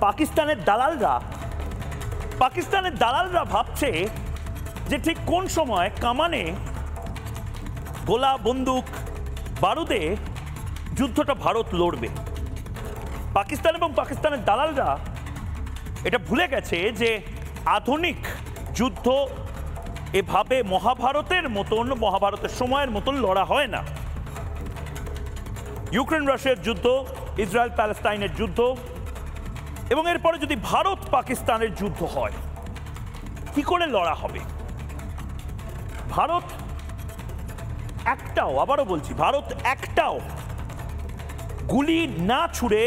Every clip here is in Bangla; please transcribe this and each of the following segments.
পাকিস্তানের দালালরা ভাবছে যে ঠিক কোন সময় কামানে গোলা বন্দুক বারুদে যুদ্ধটা ভারত লড়বে। পাকিস্তান এবং পাকিস্তানের দালালরা এটা ভুলে গেছে যে আধুনিক যুদ্ধ এভাবে মহাভারতের সময়ের মতন লড়া হয় না। ইউক্রেন রাশিয়ার যুদ্ধ, ইসরায়েল প্যালেস্টাইনের যুদ্ধ এবং এরপরে যদি ভারত পাকিস্তানের যুদ্ধ হয়, কি করে লড়া হবে? ভারত একটাও গুলি না ছুড়ে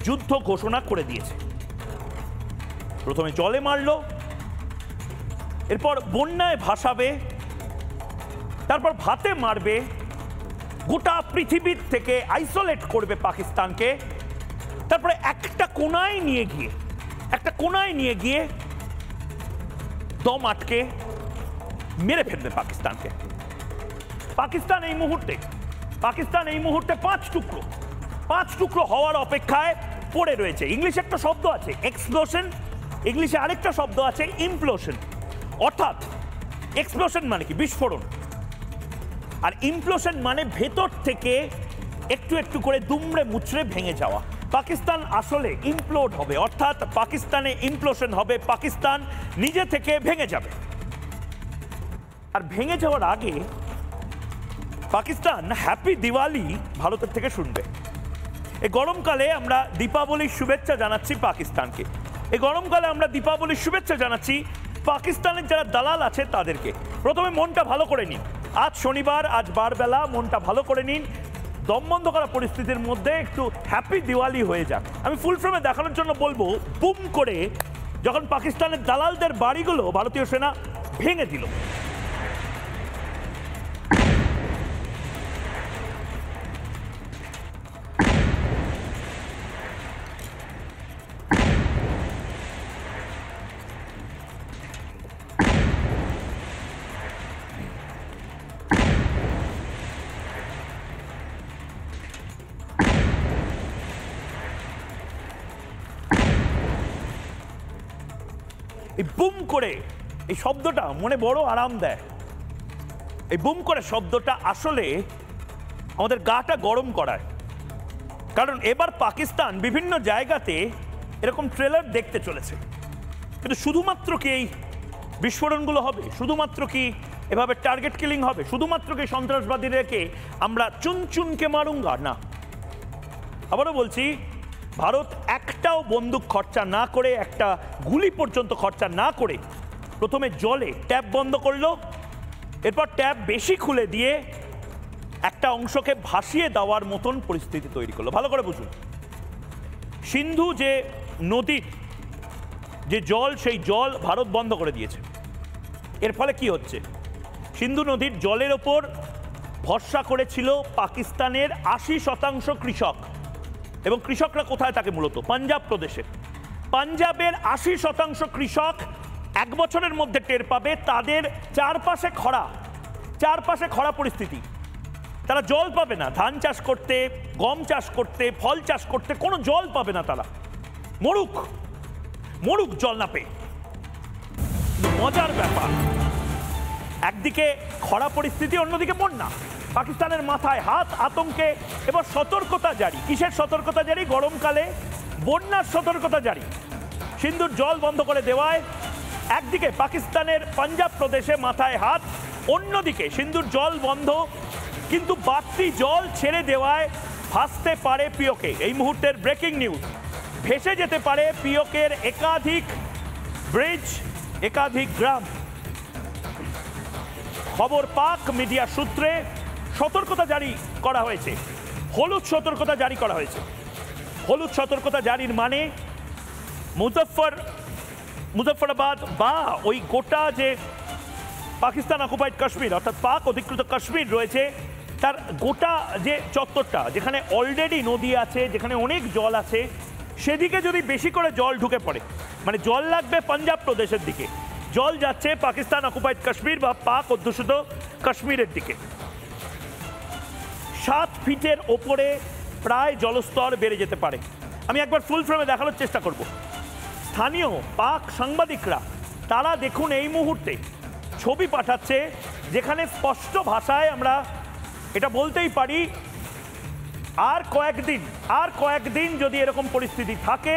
যুদ্ধ ঘোষণা করে দিয়েছে। প্রথমে জলে মারলো, এরপর বন্যায় ভাসাবে, তারপর ভাতে মারবে, গোটা পৃথিবীর থেকে আইসোলেট করবে পাকিস্তানকে, তারপরে একটা কোনায় নিয়ে গিয়ে দম আটকে মেরে ফেলবে পাকিস্তানকে। পাকিস্তান এই মুহূর্তে পাঁচ টুকরো হওয়ার অপেক্ষায় পড়ে রয়েছে। ইংলিশে একটা শব্দ আছে এক্সপ্লোশন, ইংলিশে আরেকটা শব্দ আছে ইমপ্লোশন। অর্থাৎ এক্সপ্লোশন মানে কি? বিস্ফোরণ। আর ইমপ্লোশন মানে ভেতর থেকে একটু একটু করে দুমড়ে মুচড়ে ভেঙে যাওয়া। পাকিস্তান আসলে ইমপ্লোড হবে, অর্থাৎ পাকিস্তানে ইমপ্লোশন হবে, পাকিস্তান নিজে থেকে ভেঙে যাবে। আর ভেঙে যাওয়ার আগে পাকিস্তান হ্যাপি দিওয়ালি ভারতের থেকে শুনবে। এই গরমকালে আমরা দীপাবলির শুভেচ্ছা জানাচ্ছি পাকিস্তানকে, পাকিস্তানের যারা দালাল আছে তাদেরকে। প্রথমে মনটা ভালো করে নিন, আজ শনিবার, আজ বারবেলা, মনটা ভালো করে নিন। দম বন্ধ করা পরিস্থিতির মধ্যে একটু হ্যাপি দিওয়ালি হয়ে যাক। আমি ফুল ফ্রেমে দেখানোর জন্য বলবো, বুম করে যখন পাকিস্তানের দালালদের বাড়িগুলো ভারতীয় সেনা ভেঙে দিল, এই বুম করে এই শব্দটা মনে বড় আরাম দেয়। এই বুম করে শব্দটা আসলে আমাদের গাটা গরম করায়, কারণ এবার পাকিস্তান বিভিন্ন জায়গাতে এরকম ট্রেলার দেখতে চলেছে। কিন্তু শুধুমাত্র কি এই বিস্ফোরণগুলো হবে? শুধুমাত্র কি এভাবে টার্গেট কিলিং হবে? শুধুমাত্র কি সন্ত্রাসবাদীদেরকে আমরা চুনচুনকে মারুঙ্গা? না, আবারও বলছি, ভারত একটাও বন্দুক খরচা না করে, একটা গুলি পর্যন্ত খরচা না করে প্রথমে জলে ট্যাপ বন্ধ করলো, এরপর ট্যাপ বেশি খুলে দিয়ে একটা অংশকে ভাসিয়ে দেওয়ার মতন পরিস্থিতি তৈরি করলো। ভালো করে বুঝুন, সিন্ধু যে নদীর যে জল, সেই জল ভারত বন্ধ করে দিয়েছে। এর ফলে কি হচ্ছে? সিন্ধু নদীর জলের ওপর ভরসা করেছিল পাকিস্তানের 80% কৃষক, এবং কৃষকরা কোথায় থাকে? মূলত পাঞ্জাব প্রদেশে। পাঞ্জাবের 80% কৃষক এক বছরের মধ্যে টের পাবে তাদের চারপাশে খরা পরিস্থিতি। তারা জল পাবে না ধান চাষ করতে, গম চাষ করতে, ফল চাষ করতে, কোনো জল পাবে না। তারা মরুক জল না পেয়ে। মজার ব্যাপার, একদিকে খরা পরিস্থিতি, অন্যদিকে বন্যা। পাকিস্তানের মাথায় হাত, আতঙ্কে এবার সতর্কতা জারি। কিসের সতর্কতা জারি? গরমকালে বন্যার সতর্কতা জারি। সিন্ধুর জল বন্ধ করে দেওয়ায় একদিকে পাকিস্তানের পাঞ্জাব প্রদেশে মাথায় হাত, অন্যদিকে সিন্ধুর জল বন্ধ, কিন্তু বাড়তি জল ছেড়ে দেওয়ায় ভাসতে পারে পিওকে। এই মুহূর্তের ব্রেকিং নিউজ, ভেসে যেতে পারে পিওকের একাধিক ব্রিজ, একাধিক গ্রাম। খবর পাক মিডিয়া সূত্রে সতর্কতা জারি করা হয়েছে, হলুদ সতর্কতা জারি করা হয়েছে। হলুদ সতর্কতা জারির মানে মুজফ্ফরাবাদ বা ওই গোটা যে পাকিস্তান অকুপাইড কাশ্মীর, অর্থাৎ পাক অধিকৃত কাশ্মীর রয়েছে, তার গোটা যে চত্বরটা, যেখানে অলরেডি নদী আছে, যেখানে অনেক জল আছে, সেদিকে যদি বেশি করে জল ঢুকে পড়ে, মানে জল লাগবে পাঞ্জাব প্রদেশের দিকে, জল যাচ্ছে পাকিস্তান অকুপাইড কাশ্মীর বা পাক অধ্যুষিত কাশ্মীরের দিকে, 7 ফিটের ওপরে প্রায় জলস্তর বেড়ে যেতে পারে। আমি একবার ফুল ফ্রেমে দেখানোর চেষ্টা করব। স্থানীয় পাক সাংবাদিকরা তারা দেখুন এই মুহূর্তে ছবি পাঠাচ্ছে যেখানে স্পষ্ট ভাষায় আমরা এটা বলতেই পারি আর কয়েকদিন যদি এরকম পরিস্থিতি থাকে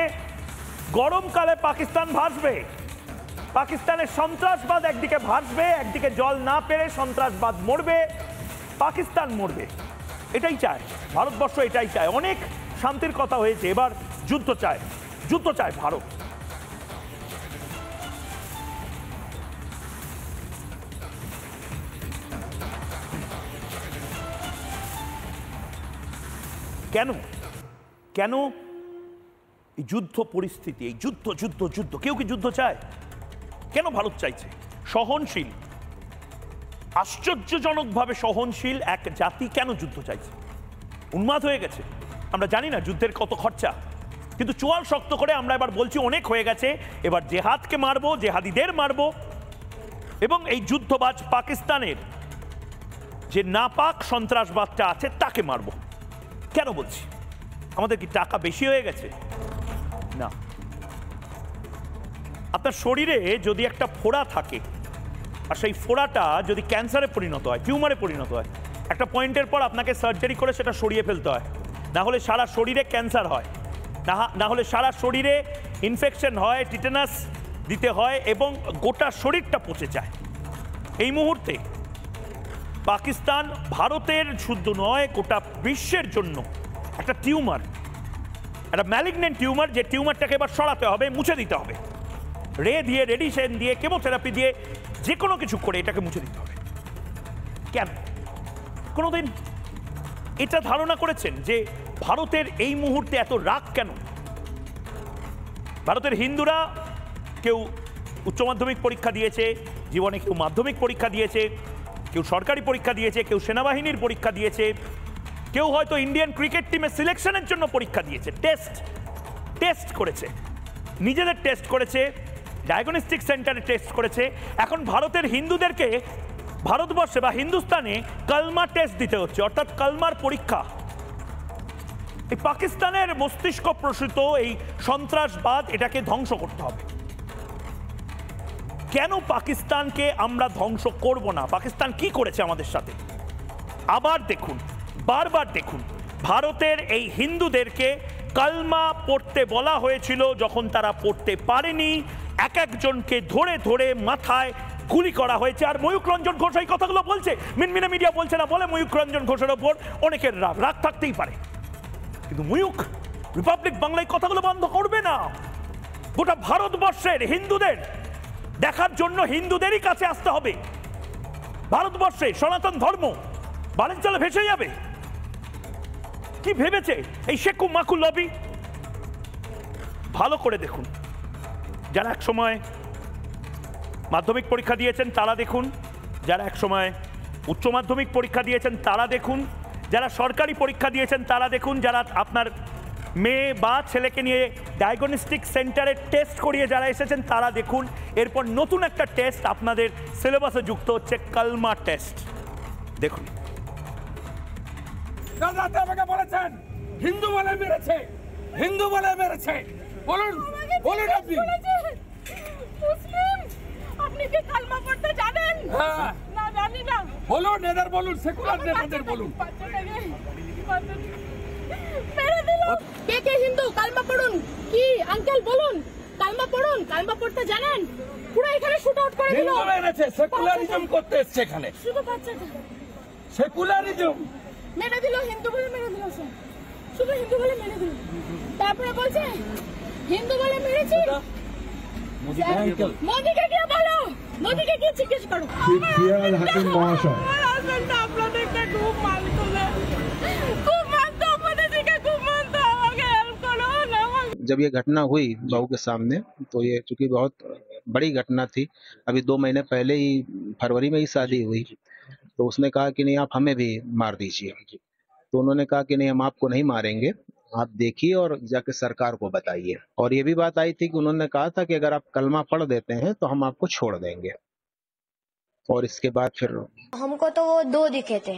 গরমকালে পাকিস্তান ভাসবে। পাকিস্তানের সন্ত্রাসবাদ একদিকে ভাসবে, একদিকে জল না পেরে সন্ত্রাসবাদ মরবে, পাকিস্তান মরবে। এটাই চায় ভারতবর্ষ, এটাই চায়। অনেক শান্তির কথা হয়েছে, এবার যুদ্ধ চায় ভারত। কেন এই যুদ্ধ পরিস্থিতি, এই যুদ্ধ কেউ কি যুদ্ধ চায়? কেন ভারত চাইছে? সহনশীল, আশ্চর্যজনকভাবে সহনশীল এক জাতি কেন যুদ্ধ চাইছে? উন্মাদ হয়ে গেছে। আমরা জানি না যুদ্ধের কত খরচা, কিন্তু চোয়াল শক্ত করে আমরা এবার বলছি অনেক হয়ে গেছে, এবার জেহাদকে মারবো, জেহাদিদের মারবো, এবং এই যুদ্ধবাজ পাকিস্তানের যে নাপাক সন্ত্রাসবাদটা আছে তাকে মারবো। কেন বলছি? আমাদের কি টাকা বেশি হয়ে গেছে? না। আপনার শরীরে যদি একটা ফোড়া থাকে আর সেই ফোড়াটা যদি ক্যান্সারে পরিণত হয়, টিউমারে পরিণত হয়, একটা পয়েন্টের পর আপনাকে সার্জারি করে সেটা সরিয়ে ফেলতে হয়, না হলে সারা শরীরে ক্যান্সার হয়, না হলে সারা শরীরে ইনফেকশন হয়, টিটেনাস দিতে হয় এবং গোটা শরীরটা পচে যায়। এই মুহূর্তে পাকিস্তান ভারতের শুধু নয়, গোটা বিশ্বের জন্য একটা টিউমার, একটা ম্যালিগনেন্ট টিউমার, যে টিউমারটাকে এবার সরাতে হবে, মুছে দিতে হবে, রেডিয়েশন দিয়ে, কেমোথেরাপি দিয়ে, যে কোনো কিছু করে এটাকে মুছে দিতে হবে। কেন? কোনোদিন এটা ধারণা করেছেন যে ভারতের এই মুহূর্তে এত রাগ কেন? ভারতের হিন্দুরা কেউ উচ্চ মাধ্যমিক পরীক্ষা দিয়েছে জীবনে, কেউ মাধ্যমিক পরীক্ষা দিয়েছে, কেউ সরকারি পরীক্ষা দিয়েছে, কেউ সেনাবাহিনীর পরীক্ষা দিয়েছে, কেউ হয়তো ইন্ডিয়ান ক্রিকেট টিমের সিলেকশনের জন্য পরীক্ষা দিয়েছে, টেস্ট করেছে, নিজেদের টেস্ট করেছে, ডায়াগনস্টিক সেন্টারে টেস্ট করেছে। এখন ভারতের হিন্দুদেরকে ভারতবর্ষে বা হিন্দুস্তানে কালমা টেস্ট দিতে হচ্ছে, অর্থাৎ কালমার পরীক্ষা। এই পাকিস্তানের মস্তিষ্ক প্রসূত এই সন্ত্রাসবাদ, এটাকে ধ্বংস করতে হবে। কেন পাকিস্তানকে আমরা ধ্বংস করব না? পাকিস্তান কি করেছে আমাদের সাথে? আবার দেখুন, বারবার দেখুন, ভারতের এই হিন্দুদেরকে কালমা পড়তে বলা হয়েছিল, যখন তারা পড়তে পারেনি এক একজনকে ধরে ধরে মাথায় গুলি করা হয়েছে। আর ময়ূক রঞ্জন ঘোষ এই কথাগুলো বলছে, মিনমিনে মিডিয়া বলছে না, বলে ময়ূক রঞ্জন ঘোষের ওপর অনেকের রাগ থাকতেই পারে, কিন্তু ময়ূক রিপাবলিক বাংলায় কথাগুলো বন্ধ করবে না। গোটা ভারতবর্ষের হিন্দুদের দেখার জন্য হিন্দুদেরই কাছে আসতে হবে। ভারতবর্ষে সনাতন ধর্ম বাড়ির জলে ভেসে যাবে। কি ভেবেছে এই শেকু মাকু লবি? ভালো করে দেখুন, যারা এক সময় মাধ্যমিক পরীক্ষা দিয়েছেন তারা দেখুন, যারা এক সময় উচ্চ মাধ্যমিক পরীক্ষা দিয়েছেন তারা দেখুন, যারা সরকারি পরীক্ষা দিয়েছেন তারা দেখুন, যারা আপনার মেয়ে বা ছেলেকে নিয়ে ডায়াগনস্টিক সেন্টারে টেস্ট করিয়ে যারা এসেছেন তারা দেখুন। এরপর নতুন একটা টেস্ট আপনাদের সিলেবাসে যুক্ত হচ্ছে, কালমা টেস্ট। দেখুন, কাল রাতে আমাকে বলেছেন হিন্দু বলে মেরেছে, হিন্দু বলে মেরেছে। বলুন বলুন, আপনি মুসলিম, আপনি কি কালমা পড়তে জানেন? হ্যাঁ, না জানি না। বলুন, এদের বলুন, সেকুলার নেতাদের বলুন। মেরে দিল। কে কে হিন্দু কালমা পড়ুন? কি আঙ্কেল বলুন, কালমা পড়ুন। কালমা পড়তে জানেন? পুরো এখানে শুট আউট করে দিল। হিন্দু মেরেছে, সেকুলারিজম করতে এসছে এখানে। শুধু বাচ্চাটা সেকুলারিজম মেরে দিল, হিন্দু বলে মেরে দিল, শুধু হিন্দু বলে মেরে দিল। তারপরে বলছে হিন্দু বলে মেরেছি। মোদিকে গিয়ে বলো, মোদিকে গিয়ে জিজ্ঞেস করো। ফিরহাদ হাকিম মহাশয়, আপনাদেরকে খুব মানতো না, খুব মানতো, মোদিকে খুব মানতো, আমাকে হেল্প করো না। जब ये घटना हुई बहू के सामने, तो ये चूंकि बहुत बड़ी घटना थी, अभी 2 महीने पहले ही फरवरी में ही शादी हुई, तो उसने कहा कि नहीं आप हमें भी मार दीजिए। तो उन्होंने कहा कि नहीं हम आपको नहीं मारेंगे, आप देखिए और जाके सरकार को बताइए। और ये भी बात आई थी कि उन्होंने कहा था कि अगर आप कलमा पढ़ देते हैं तो हम आपको छोड़ देंगे। और इसके बाद फिर हमको तो वो 2 दिखे थे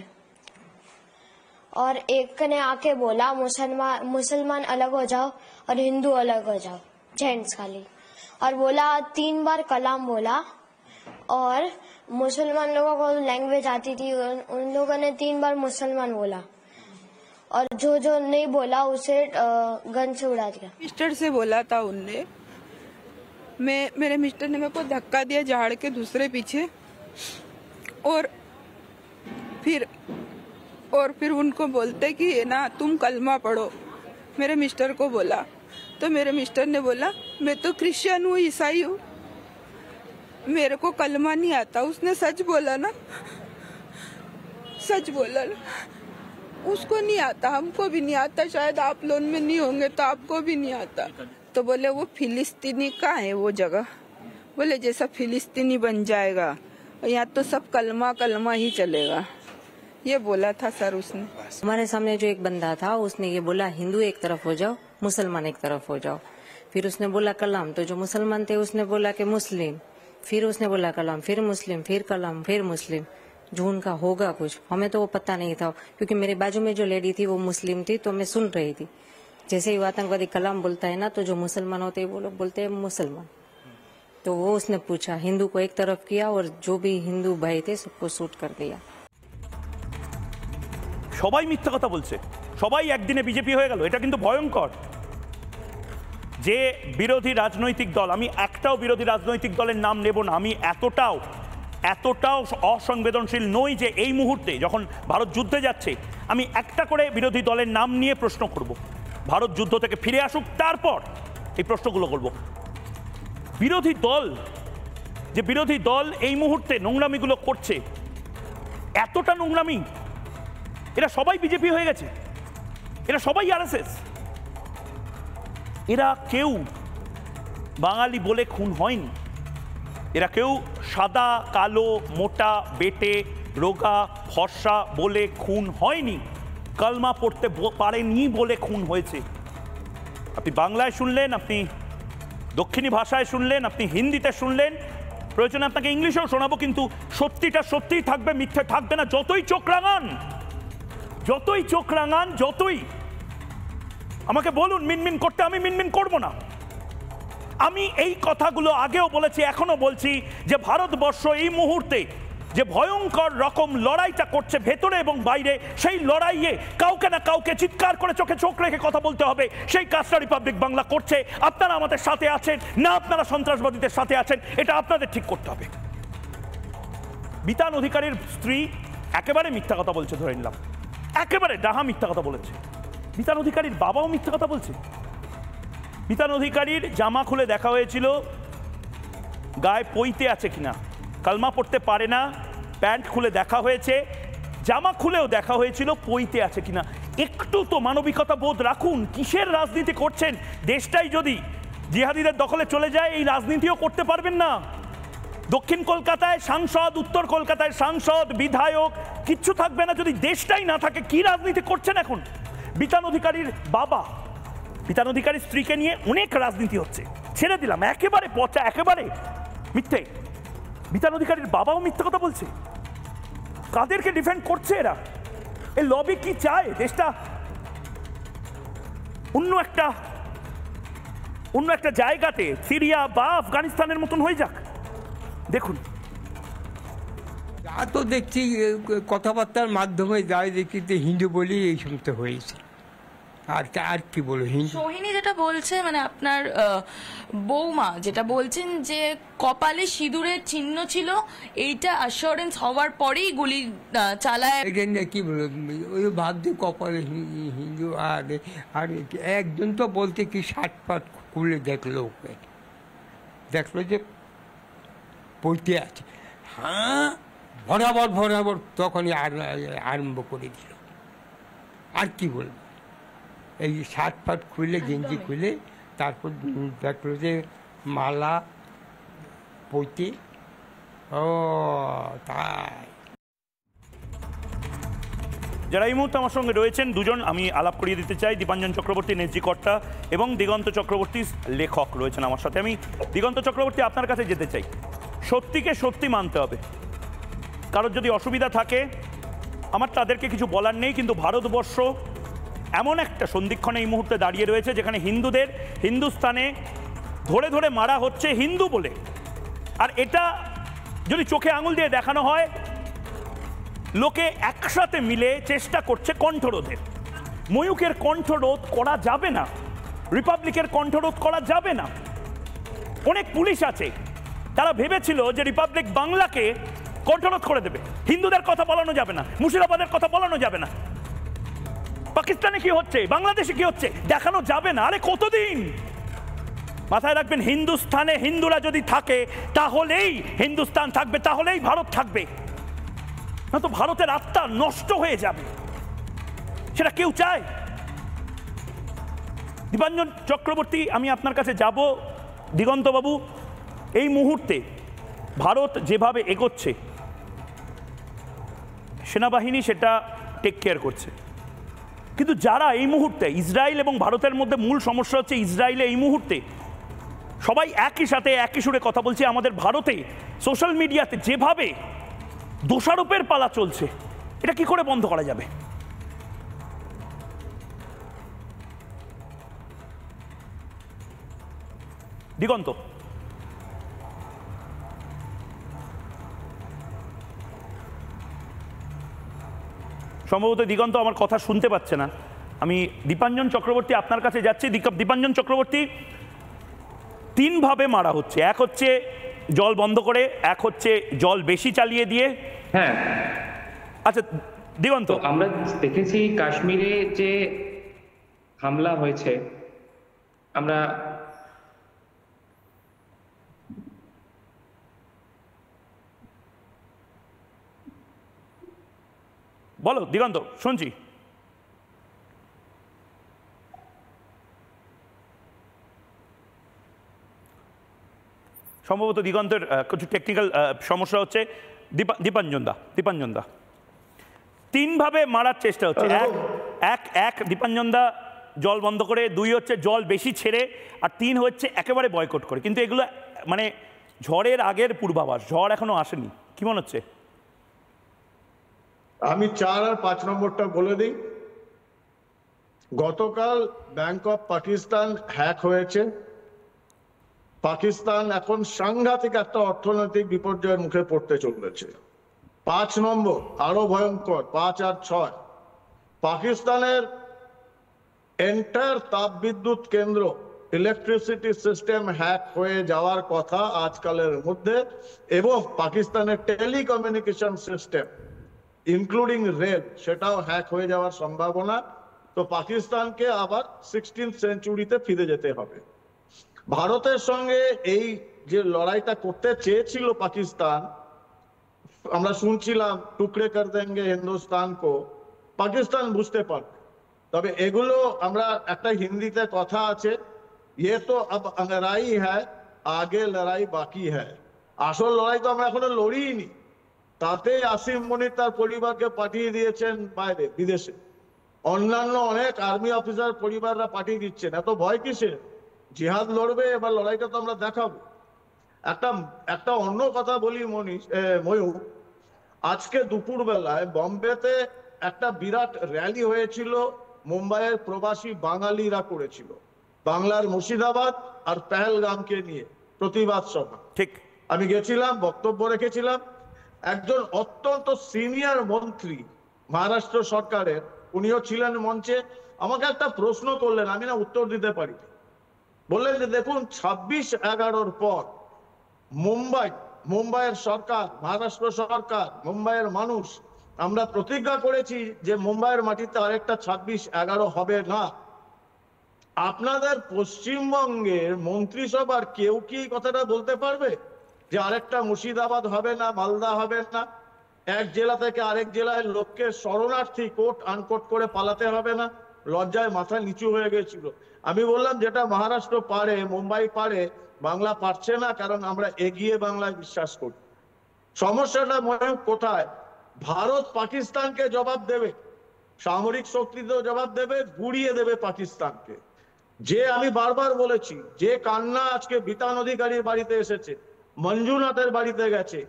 और एक ने आके बोला मुसलमान अलग हो जाओ और हिंदू अलग हो जाओ, जेंट्स खाली। और बोला 3 बार कलाम बोला। और मुसलमान लोगों को लैंग्वेज आती थी, उन लोगों ने 3 बार मुसलमान बोला, और जो जो नहीं बोला उसे गन से उड़ा दिया। मिस्टर से बोला था उनने, मेरे मिस्टर ने मेरे को धक्का दिया झाड़ के दूसरे पीछे, और फिर उनको बोलते कि ये ना तुम कलमा पढ़ो, मेरे मिस्टर को बोला। तो मेरे मिस्टर ने बोला मैं तो क्रिश्चियन हूँ, ईसाई हूँ, मेरे को कलमा नहीं आता। उसने सच बोला ना, सच बोला ना, उसको नहीं आता, हमको भी नहीं आता, शायद आप लोग में नहीं होंगे तो आपको भी नहीं आता। तो बोले वो फिलिस्तीनी का है वो जगह, बोले जैसा फिलिस्तीनी बन जाएगा, यहाँ तो सब कलमा कलमा ही चलेगा, ये बोला था सर उसने। हमारे सामने जो एक बंदा था उसने ये बोला हिंदू एक तरफ हो जाओ, मुसलमान एक तरफ हो जाओ। फिर उसने बोला कलाम, तो जो मुसलमान थे उसने बोला कि मुस्लिम, फिर उसने बोला कलाम, फिर मुस्लिम, फिर कलाम, फिर मुस्लिम। जो उनका होगा कुछ हमें तो वो पता नहीं था, क्योंकि मेरे बाजू में जो लेडी थी वो मुस्लिम थी, तो मैं सुन रही थी। जैसे ही आतंकवादी कलाम बोलता है ना, तो जो मुसलमान होते हैं वो लोग बोलते हैं मुसलमान। तो वो उसने पूछा, हिंदू को एक तरफ किया और जो भी हिंदू भाई थे सबको शूट कर दिया। সবাই মিথ্যা কথা বলছে, সবাই একদিনে বিজেপি হয়ে গেল, এটা কিন্তু ভয়ঙ্কর। যে বিরোধী রাজনৈতিক দল, আমি একটাও বিরোধী রাজনৈতিক দলের নাম নেব না, আমি এতটাও অসংবেদনশীল নই যে এই মুহূর্তে যখন ভারত যুদ্ধে যাচ্ছে আমি একটা করে বিরোধী দলের নাম নিয়ে প্রশ্ন করব। ভারত যুদ্ধ থেকে ফিরে আসুক, তারপর এই প্রশ্নগুলো করব। বিরোধী দল এই মুহূর্তে নোংরামিগুলো করছে, এতটা নোংরামি, এরা সবাই বিজেপি হয়ে গেছে, এরা সবাই আরএসএস, এরা কেউ বাঙালি বলে খুন হয়নি, এরা কেউ সাদা কালো মোটা বেটে রোগা ফর্সা বলে খুন হয়নি, কালমা পড়তে পারেনি বলে খুন হয়েছে। আপনি বাংলায় শুনলেন, আপনি দক্ষিণী ভাষায় শুনলেন, আপনি হিন্দিতে শুনলেন, প্রয়োজনে আপনাকে ইংলিশেও শোনাবো, কিন্তু সত্যিটা সত্যিই থাকবে, মিথ্যে থাকবে না। যতই চোখ রাঙান, যতই আমাকে বলুন মিনমিন করতে, আমি মিনমিন করব না। আমি এই কথাগুলো আগেও বলেছি, এখনো বলছি যে ভারতবর্ষ এই মুহূর্তে যে ভয়ঙ্কর রকম লড়াইটা করছে ভেতরে এবং বাইরে, সেই লড়াইয়ে কাউকে না কাউকে চিৎকার করে চোখে চোখ রেখে কথা বলতে হবে। সেই কাজটা রিপাবলিক বাংলা করছে। আপনারা আমাদের সাথে আছেন না, আপনারা সন্ত্রাসবাদীদের সাথে আছেন, এটা আপনাদের ঠিক করতে হবে। বিতান অধিকারীর স্ত্রী একেবারে মিথ্যা কথা বলছে, ধরে নিলাম, একেবারে ডাহা মিথ্যা কথা বলেছে। বিতান অধিকারীর বাবাও মিথ্যা কথা বলছে। বিতান অধিকারীর জামা খুলে দেখা হয়েছিল গায়ে পইতে আছে কিনা, কালমা পড়তে পারে না, প্যান্ট খুলে দেখা হয়েছে, জামা খুলেও দেখা হয়েছিল পইতে আছে কিনা। একটু তো মানবিকতা বোধ রাখুন। কিসের রাজনীতি করছেন? দেশটাই যদি জিহাদিদের দখলে চলে যায় এই রাজনীতিও করতে পারবেন না। দক্ষিণ কলকাতায় সাংসদ, উত্তর কলকাতায় সাংসদ, বিধায়ক কিচ্ছু থাকবে না যদি দেশটাই না থাকে। কি রাজনীতি করছেন এখন? বিতান অধিকারীর বাবা, বিতান অধিকারীর স্ত্রীকে নিয়ে অনেক রাজনীতি হচ্ছে, ছেড়ে দিলাম, একেবারে পচা, একেবারে মিথ্যে। বিতান অধিকারীর বাবাও মিথ্যা কথা বলছে। কাদেরকে ডিফেন্ড করছে এরা? এই লবি কি চায় দেশটা অন্য একটা জায়গাতে, সিরিয়া বা আফগানিস্তানের মতন হয়ে যাক? দেখুন, যা তো দেখছি কথাবার্তার মাধ্যমে যাই দেখি যে হিন্দু বলি এই সমস্ত হয়েছে। আর কি বলবো, সোহিনী যেটা বলছে, মানে আপনার বৌমা যেটা বলছেন যে কপালে সিঁদুরের চিহ্ন ছিল, এইটা অ্যাসুরেন্স হওয়ার পরেই গুলি চালায়। কি বলবো, ওই ভাবছি কপালে হিন্দু। আর একজন তো বলতে কি 60 পাট খুলে দেখলো, ওকে দেখলো যে পড়তে আছে, হ্যাঁ বরাবর তখনই আরম্ভ করে দিল। আর কি বলবো, এই 60 পাট খুলে গেঞ্জি খুলে তারপর দেখলো যে মালা পইতে। ও তাই যারা এই মুহূর্তে আমার সঙ্গে রয়েছেন দুজন আমি আলাপ করিয়ে দিতে চাই। দীপাঞ্জন চক্রবর্তী নেজি কর্তা এবং দিগন্ত চক্রবর্তী লেখক রয়েছেন আমার সাথে। আমি দিগন্ত চক্রবর্তী আপনার কাছে যেতে চাই। সত্যিকে সত্যি মানতে হবে। কারোর যদি অসুবিধা থাকে আমার তাদেরকে কিছু বলার নেই, কিন্তু ভারতবর্ষ এমন একটা সন্ধিক্ষণে এই মুহূর্তে দাঁড়িয়ে রয়েছে যেখানে হিন্দুদের হিন্দুস্তানে ধরে ধরে মারা হচ্ছে হিন্দু বলে। আর এটা যদি চোখে আঙুল দিয়ে দেখানো হয়, লোকে একসাথে মিলে চেষ্টা করছে কণ্ঠরোধের। ময়ূকের কণ্ঠরোধ করা যাবে না, রিপাবলিকের কণ্ঠরোধ করা যাবে না। অনেক পুলিশ আছে, তারা ভেবেছিল যে রিপাবলিক বাংলাকে কণ্ঠরোধ করে দেবে, হিন্দুদের কথা বলানো যাবে না, মুর্শিদাবাদের কথা বলানো যাবে না, পাকিস্তানে কি হচ্ছে, বাংলাদেশে কি হচ্ছে দেখানো যাবে না। আরে কতদিন? মাথায় রাখবেন, হিন্দুস্তানে হিন্দুরা যদি থাকে তাহলেই হিন্দুস্তান থাকবে, তাহলেই ভারত থাকবে, না তো ভারতের আত্মা নষ্ট হয়ে যাবে। সেটা কেউ চায়? দীপাঞ্জন চক্রবর্তী, আমি আপনার কাছে যাব। দিগন্তবাবু, এই মুহূর্তে ভারত যেভাবে এগোচ্ছে, সেনাবাহিনী সেটা টেক কেয়ার করছে, কিন্তু যারা এই মুহূর্তে ইসরায়েল এবং ভারতের মধ্যে মূল সমস্যা হচ্ছে ইসরায়েলে এই মুহূর্তে সবাই একই সাথে একই সুরে কথা বলছে। আমাদের ভারতে সোশ্যাল মিডিয়াতে যেভাবে দোষারোপের পালা চলছে, এটা কি করে বন্ধ করা যাবে? দিগন্ত, সম্ভবত দিগন্ত আমার কথা শুনতে পাচ্ছে না। আমি দীপাঞ্জন চক্রবর্তী আপনার কাছে যাচ্ছি। দীপাঞ্জন চক্রবর্তী, তিনভাবে মারা হচ্ছে, এক হচ্ছে জল বন্ধ করে, এক হচ্ছে জল বেশি চালিয়ে দিয়ে। হ্যাঁ, আচ্ছা দিগন্ত, আমরা দেখেছি কাশ্মীরে যে হামলা হয়েছে, আমরা বলো দিগন্ত, শুনছি। সম্ভবত দিগন্তের কিছু টেকনিক্যাল সমস্যা হচ্ছে। দীপাঞ্জন দা, তিনভাবে মারার চেষ্টা হচ্ছে। এক দীপাঞ্জন দা জল বন্ধ করে, দুই হচ্ছে জল বেশি ছেড়ে, আর তিন হচ্ছে একেবারে বয়কট করে। কিন্তু এগুলো মানে ঝড়ের আগের পূর্বাভাস, ঝড় এখনো আসেনি, কি মনে হচ্ছে? আমি 4 আর 5 নম্বরটা বলে দিই। গতকাল ব্যাংক অফ পাকিস্তান হ্যাক হয়েছে। পাকিস্তান এখন সাংঘাতিক একটা অর্থনৈতিক বিপর্যয়ের মুখে পড়তে চলেছে। 5 নম্বর আরো ভয়ঙ্কর, 5 আর 6, পাকিস্তানের এন্টায়ার তাপবিদ্যুৎ কেন্দ্র, ইলেকট্রিসিটি সিস্টেম হ্যাক হয়ে যাওয়ার কথা আজকালের মধ্যে, এবং পাকিস্তানের টেলিকমিউনিকেশন সিস্টেম ইনক্লুডিং রেল, সেটাও হ্যাক হয়ে যাওয়ার সম্ভাবনা। তো পাকিস্তানকে আবার 16th সেঞ্চুরিতে ফিরে যেতে হবে। ভারতের সঙ্গে এই যে লড়াইটা করতে চেয়েছিল পাকিস্তান, আমরা শুনছিলাম টুকরে কর দেঙ্গে হিন্দুস্তান কো, পাকিস্তান বুঝতে পারবে। তবে এগুলো আমরা একটা হিন্দিতে কথা আছে, ইয়ে তো আব লড়াই হ্যায়, আগে লড়াই বাকি হ্যায়। আসল লড়াই তো আমরা এখনো লড়িনি। তাতে আসিম মনির তার পরিবারকে পাঠিয়ে দিয়েছেন বাইরে, বিদেশে। অন্যান্য অনেক আর্মি অফিসার পরিবাররা পাঠিয়ে দিচ্ছেন। এত ভয় কিসের? জিহাদ লড়বে, এবার লড়াইটা তো আমরা দেখাবো। একটা অন্য কথা বলি ময়ূর, আজকে দুপুর বেলায় বম্বেতে একটা বিরাট র্যালি হয়েছিল, মুম্বাইয়ের প্রবাসী বাঙালিরা করেছিল, বাংলার মুর্শিদাবাদ আর পেহেলগামকে নিয়ে প্রতিবাদ সভা। ঠিক, আমি গেছিলাম, বক্তব্য রেখেছিলাম। একজন অত্যন্ত সিনিয়র মন্ত্রী মহারাষ্ট্র সরকারের, উনিও ছিলেন মঞ্চে। আমাকে একটা প্রশ্ন করলেন, আমি না উত্তর দিতে পারি। বললেন যে দেখুন, 26/11-র পর মুম্বাইয়ের সরকার, মহারাষ্ট্র সরকার, মুম্বাইয়ের মানুষ, আমরা প্রতিজ্ঞা করেছি যে মুম্বাইয়ের মাটিতে আরেকটা 26/11 হবে না। আপনাদের পশ্চিমবঙ্গের মন্ত্রিসভার কেউ কি কথাটা বলতে পারবে যে আরেকটা মুর্শিদাবাদ হবে না, মালদা হবে না? এক জেলা থেকে আরেক জেলায় লোককে শরণার্থী কোট আনকোট করে পালাতে হবে না? লজ্জায় মাথা নিচু হয়ে গেছিল। আমি বললাম, যেটা মহারাষ্ট্র পারে, মুম্বাই পারে, বাংলা পারছে না, কারণ আমরা এগিয়ে বাংলায় বিশ্বাস করি। সমস্যাটা কোথায়? ভারত পাকিস্তানকে জবাব দেবে, সামরিক শক্তিতেও জবাব দেবে, গুড়িয়ে দেবে পাকিস্তানকে। যে আমি বারবার বলেছি, যে কান্না আজকে বিতান অধিকারীর বাড়িতে এসেছে, মঞ্জুনাথের বাড়িতে গেছে,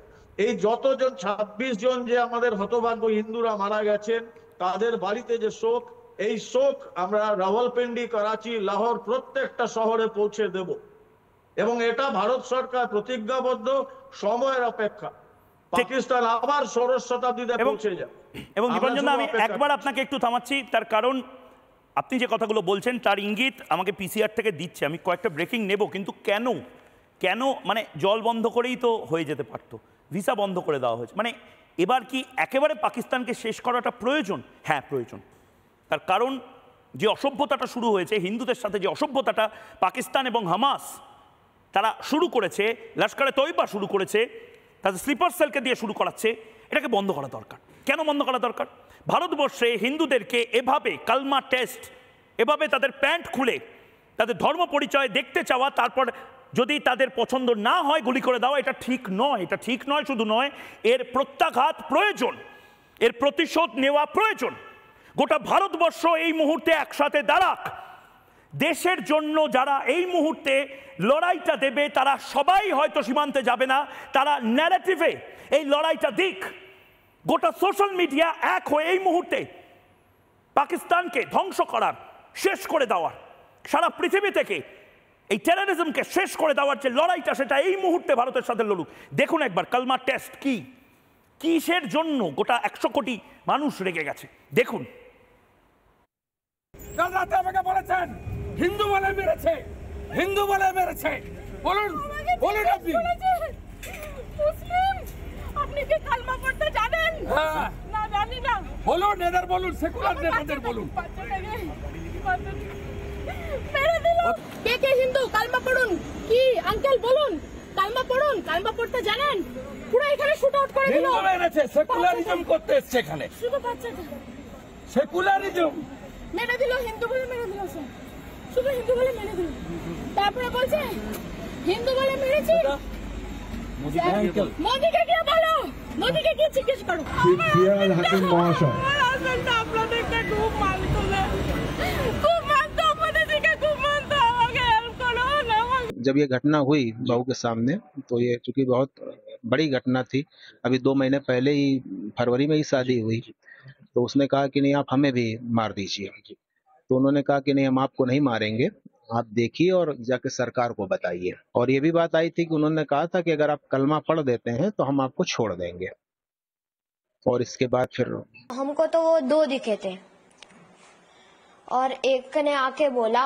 এই যতজন 26 জন যে আমাদের হতভাগ্য হিন্দুরা মারা গেছেন, তাদের বাড়িতে যে শোক, এই শোক আমরা রাওয়ালপিন্ডি, করাচি, লাহোর প্রত্যেকটা শহরে পৌঁছে দেব। এবং এটা ভারত সরকার প্রতিজ্ঞাবদ্ধ, সময়ের অপেক্ষা। পাকিস্তান আবার ষোড়শ শতাব্দীতে পৌঁছে যায়। এবং নিরঞ্জন, আমি একবার আপনাকে একটু থামাচ্ছি, তার কারণ আপনি যে কথাগুলো বলছেন তার ইঙ্গিত আমাকে পিসিআর থেকে দিচ্ছে। আমি কয়েকটা ব্রেকিং নেব, কিন্তু কেন মানে জল বন্ধ করেই তো হয়ে যেতে পারতো, ভিসা বন্ধ করে দেওয়া হয়েছে। মানে এবার কি একেবারে পাকিস্তানকে শেষ করাটা প্রয়োজন? হ্যাঁ প্রয়োজন। তার কারণ যে অসভ্যতাটা শুরু হয়েছে হিন্দুদের সাথে, যে অসভ্যতাটা পাকিস্তান এবং হামাস তারা শুরু করেছে, লস্করে তৈবা শুরু করেছে, তাদের স্লিপার সেলকে দিয়ে শুরু করাচ্ছে, এটাকে বন্ধ করা দরকার। কেন বন্ধ করা দরকার? ভারতবর্ষে হিন্দুদেরকে এভাবে কালমা টেস্ট, এভাবে তাদের প্যান্ট খুলে তাদের ধর্ম পরিচয় দেখতে চাওয়া, তারপর যদি তাদের পছন্দ না হয় গুলি করে দেওয়া, এটা ঠিক নয়। এটা ঠিক নয় শুধু নয়, এর প্রত্যাঘাত প্রয়োজন, এর প্রতিশোধ নেওয়া প্রয়োজন। গোটা ভারতবর্ষ এই মুহূর্তে একসাথে দাঁড়াক। দেশের জন্য যারা এই মুহূর্তে লড়াইটা দেবে তারা সবাই হয়তো সীমান্তে যাবে না, তারা ন্যারেটিভে এই লড়াইটা দিক। গোটা সোশ্যাল মিডিয়া এক হয়ে এই মুহূর্তে পাকিস্তানকে ধ্বংস করার, শেষ করে দেওয়ার, সারা পৃথিবী থেকে এই টেররিজমকে শেষ করে দেওয়ার যে লড়াইটা, সেটা এই মুহূর্তে ভারতের সাথে লড়ুক। দেখুন একবার কালমা টেস্ট কি, কিসের জন্য গোটা 100 কোটি মানুষ রেগে গেছে দেখুন। কাল রাতে আমাকে বলেছেন হিন্দু বলে মেরেছে, হিন্দু বলে মেরেছে। বলুন আপনি। মুসলিম, আপনি কি কালমা পড়তে জানেন? হ্যাঁ। না জানি না। বলুন, এদের বলুন, সেকুলার নেতাদের বলুন। মেরে দিল। কে হিন্দু? কালমা পড়ুন। কি আঙ্কেল বলুন, কালমা পড়ুন। কালমা পড়তে জানেন? পুরো এখানে শুট আউট করে দিল। হিন্দু মেরেছে, সেকুলারিজম করতে এসেছে এখানে। শুধু বাচ্চাটা সেকুলারিজম মেরে দিল, হিন্দু বলে মেরে দিল স্যার, শুধু হিন্দু বলে মেরে দিল। তারপরে বলছে হিন্দু বলে মেরেছি। মোদিকে গিয়ে বলো, মোদিকে গিয়ে জিজ্ঞেস করো। ফিরহাদ হাকিম মহাশয়, আপনাদেরকে খুব মানতো না, খুব মানতো, মোদিকে খুব মানতো, আমাকে হেল্প করো না। जब ये घटना हुई बहू के सामने, तो ये चूंकि बहुत बड़ी घटना थी, अभी 2 महीने पहले ही फरवरी में ही शादी हुई, तो उसने कहा कि नहीं आप हमें भी मार दीजिए। तो उन्होंने कहा कि नहीं हम आपको नहीं मारेंगे, आप देखिए और जाके सरकार को बताइए। और ये भी बात आई थी कि उन्होंने कहा था कि अगर आप कलमा पढ़ देते हैं तो हम आपको छोड़ देंगे। और इसके बाद फिर हमको तो वो 2 दिखे थे, और एक ने आके बोला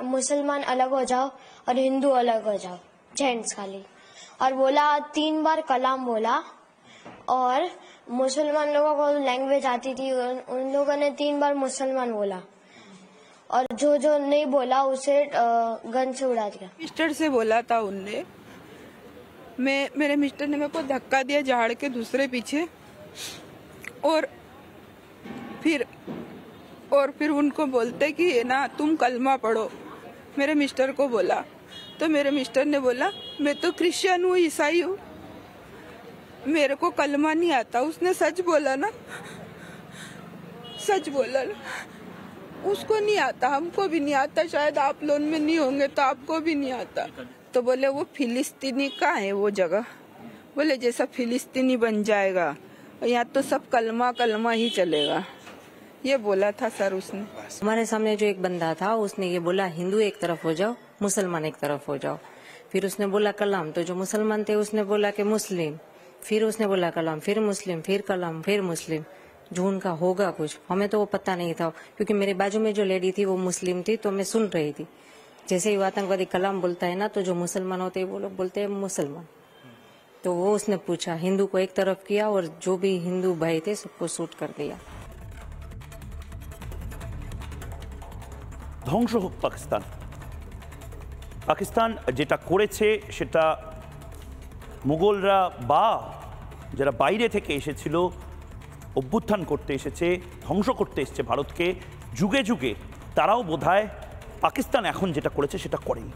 मुसलमान अलग हो जाओ और हिंदू अलग हो जाओ, जेंट्स खाली, और बोला 3 बार कलाम बोला। और मुसलमान लोगों को लैंग्वेज आती थी, उन लोगों ने 3 बार मुसलमान बोला, और जो नहीं बोला उसे गन से उड़ा दिया। मिस्टर से बोला था उनने, मेरे मिस्टर ने मेरे को धक्का दिया झाड़ के दूसरे पीछे, और फिर उनको बोलते कि ना तुम कलमा पढ़ो, मेरे मिस्टर को बोला। तो मेरे मिस्टर ने बोला मैं तो क्रिश्चियन हूँ, ईसाई हूँ, मेरे को कलमा नहीं आता। उसने सच बोला ना, सच बोला ना, उसको नहीं आता, हमको भी नहीं आता, शायद आप लोग में नहीं होंगे तो आपको भी नहीं आता। तो बोले वो फिलिस्तीनी का है वो जगह, बोले जैसा फिलिस्तीनी बन जाएगा, यहाँ तो सब कलमा कलमा ही चलेगा, ये बोला था सर उसने। हमारे सामने जो एक बंदा था उसने ये बोला हिंदू एक तरफ हो जाओ, मुसलमान एक तरफ हो जाओ। फिर उसने बोला कलाम, तो जो मुसलमान थे उसने बोला कि मुस्लिम, फिर उसने बोला कलाम, फिर मुस्लिम, फिर कलाम, फिर मुस्लिम। जो उनका होगा कुछ, हमें तो वो पता नहीं था, क्योंकि मेरे बाजू में जो लेडी थी वो मुस्लिम थी, तो मैं सुन रही थी। जैसे ही आतंकवादी कलाम बोलता है ना, तो जो मुसलमान होते हैं वो लोग बोलते हैं मुसलमान। तो वो उसने पूछा, हिंदू को एक तरफ किया और जो भी हिंदू भाई थे सबको शूट कर दिया। ধ্বংস হোক পাকিস্তান। পাকিস্তান যেটা করেছে সেটা মুঘলরা বা যারা বাইরে থেকে এসেছিল, অভ্যুত্থান করতে এসেছে, ধ্বংস করতে এসেছে ভারতকে যুগে যুগে, তারাও বোধহয় পাকিস্তান এখন যেটা করেছে সেটা করেনি।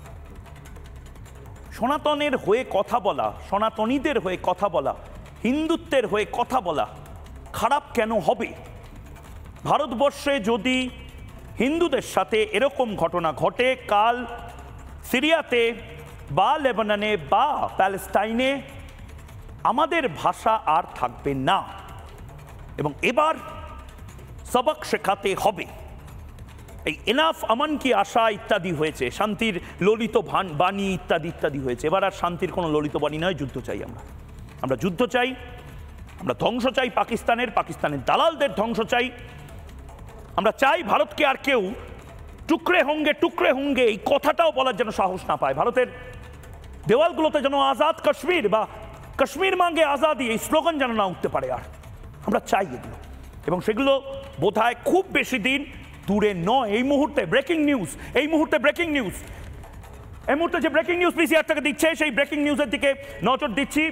সনাতনের হয়ে কথা বলা, সনাতনীদের হয়ে কথা বলা, হিন্দুত্বের হয়ে কথা বলা খারাপ কেন হবে? ভারতবর্ষে যদি হিন্দুদের সাথে এরকম ঘটনা ঘটে, কাল সিরিয়াতে বা লেবাননে বা প্যালেস্টাইনে, আমাদের ভাষা আর থাকবে না। এবং এবার সবক শেখাতে হবে। এই এনাফ আমান কি আশা ইত্যাদি হয়েছে, শান্তির ললিত বাণী ইত্যাদি ইত্যাদি হয়েছে। এবার আর শান্তির কোনো ললিত বাণী নয়, যুদ্ধ চাই। আমরা যুদ্ধ চাই, আমরা ধ্বংস চাই পাকিস্তানের দালালদের ধ্বংস চাই। আমরা চাই ভারতকে আর কেউ টুকরে হোঙ্গে এই কথাটাও বলার যেন সাহস না পায়। ভারতের দেওয়ালগুলোতে যেন আজাদ কাশ্মীর বা কাশ্মীর মাঙ্গে আজাদি এই স্লোগান যেন না উঠতে পারে। আর আমরা চাই এগুলো, এবং সেগুলো বোধহয় খুব বেশি দিন দূরে নয়। এই মুহূর্তে ব্রেকিং নিউজ যে ব্রেকিং নিউজ পিসিআর থেকে দিচ্ছে, সেই ব্রেকিং নিউজের দিকে নজর দিচ্ছি।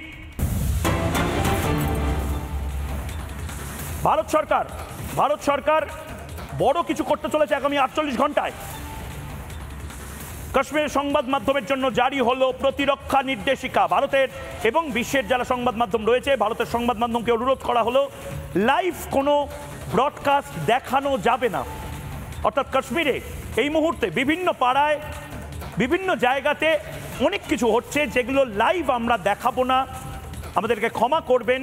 ভারত সরকার বড় কিছু করতে চলেছে আগামী 48 ঘন্টায়। কাশ্মীরের সংবাদ মাধ্যমের জন্য জারি হলো প্রতিরক্ষা নির্দেশিকা। ভারতের এবং বিশ্বের যারা সংবাদ মাধ্যম রয়েছে, ভারতের সংবাদ মাধ্যমকে অনুরোধ করা হলো লাইভ কোনো ব্রডকাস্ট দেখানো যাবে না। অর্থাৎ কাশ্মীরে এই মুহূর্তে বিভিন্ন পাড়ায় বিভিন্ন জায়গাতে অনেক কিছু হচ্ছে যেগুলো লাইভ আমরা দেখাবো না, আমাদেরকে ক্ষমা করবেন।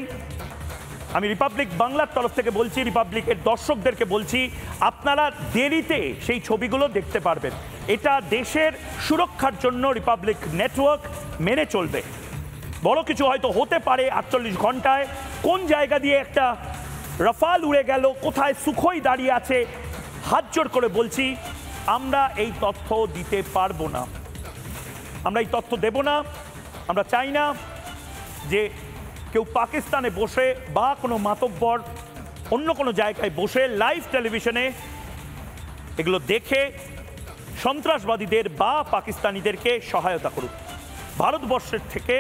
আমি রিপাবলিক বাংলার তরফ থেকে বলছি, রিপাবলিকের দর্শকদেরকে বলছি, আপনারা দেরিতে সেই ছবিগুলো দেখতে পারবেন। এটা দেশের সুরক্ষার জন্য রিপাবলিক নেটওয়ার্ক মেনে চলবে। বড় কিছু হয়তো হতে পারে 48 ঘন্টায়। কোন জায়গা দিয়ে একটা রাফাল উড়ে গেল, কোথায় সুখোই দাঁড়িয়ে আছে, হাত জোর করে বলছি আমরা এই তথ্য দিতে পারবো না, আমরা এই তথ্য দেব না। আমরা চাই না যে কেউ পাকিস্তানে বসে বা কোনো মাতব্বর অন্য কোনো জায়গায় বসে লাইভ টেলিভিশনে এগুলো দেখে সন্ত্রাসবাদীদের বা পাকিস্তানিদেরকে সহায়তা করুক। ভারতবর্ষের থেকে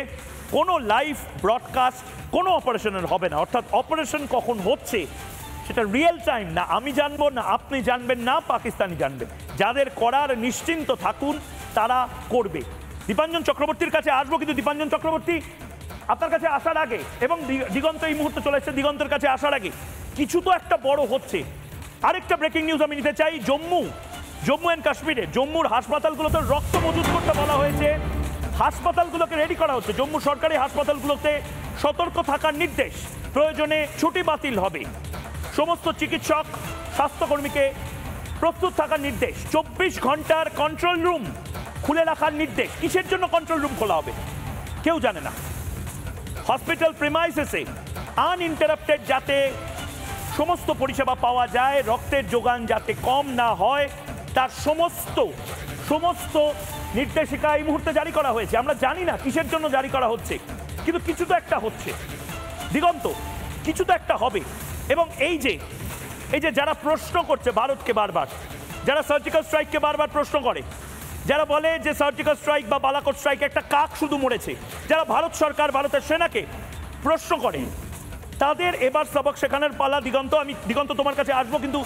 কোনো লাইভ ব্রডকাস্ট কোনো অপারেশনের হবে না। অর্থাৎ অপারেশন কখন হচ্ছে সেটা রিয়েল টাইম না আমি জানবো, না আপনি জানবেন, না পাকিস্তানি জানবে। যাদের করার নিশ্চিন্ত থাকুন, তারা করবে। দীপাঞ্জন চক্রবর্তীর কাছে আসবো, কিন্তু দীপাঞ্জন চক্রবর্তী আপনার কাছে আসার আগে, এবং দিগন্ত এই মুহূর্তে চলে এসেছে, দিগন্তের কাছে আসার আগে কিছু তো একটা বড় হচ্ছে। আরেকটা ব্রেকিং নিউজ আমি নিতে চাই। জম্মু অ্যান্ড কাশ্মীরে জম্মুর হাসপাতালগুলোতে রক্ত মজুত করতে বলা হয়েছে, হাসপাতালগুলোকে রেডি করা হচ্ছে। জম্মু সরকারি হাসপাতালগুলোতে সতর্ক থাকার নির্দেশ, প্রয়োজনে ছুটি বাতিল হবে। সমস্ত চিকিৎসক স্বাস্থ্যকর্মীকে প্রস্তুত থাকার নির্দেশ। 24 ঘন্টার কন্ট্রোল রুম খুলে রাখার নির্দেশ। কিসের জন্য কন্ট্রোল রুম খোলা হবে কেউ জানে না। হসপিটাল প্রিমাইসেসে আনইন্টারাপ্টেড যাতে সমস্ত পরিষেবা পাওয়া যায়, রক্তের যোগান যাতে কম না হয়, তার সমস্ত নির্দেশিকা এই মুহূর্তে জারি করা হয়েছে। আমরা জানি না কিসের জন্য জারি করা হচ্ছে, কিন্তু কিছু তো একটা হচ্ছে দিগন্ত, কিছু তো একটা হবে। এবং এই যে যারা প্রশ্ন করছে ভারতকে বারবার, যারা সার্জিক্যাল স্ট্রাইককে বারবার প্রশ্ন করে, যারা বলে যে সার্জিক্যাল স্ট্রাইক বা বালাকোট স্ট্রাইক একটা কাক শুধু মরেছে, যারা ভারত সরকার ভারতের সেনাকে প্রশ্ন করে, তাদের এবার সবক শেখানোর পালা। দিগন্ত তোমার কাছে আসবো, কিন্তু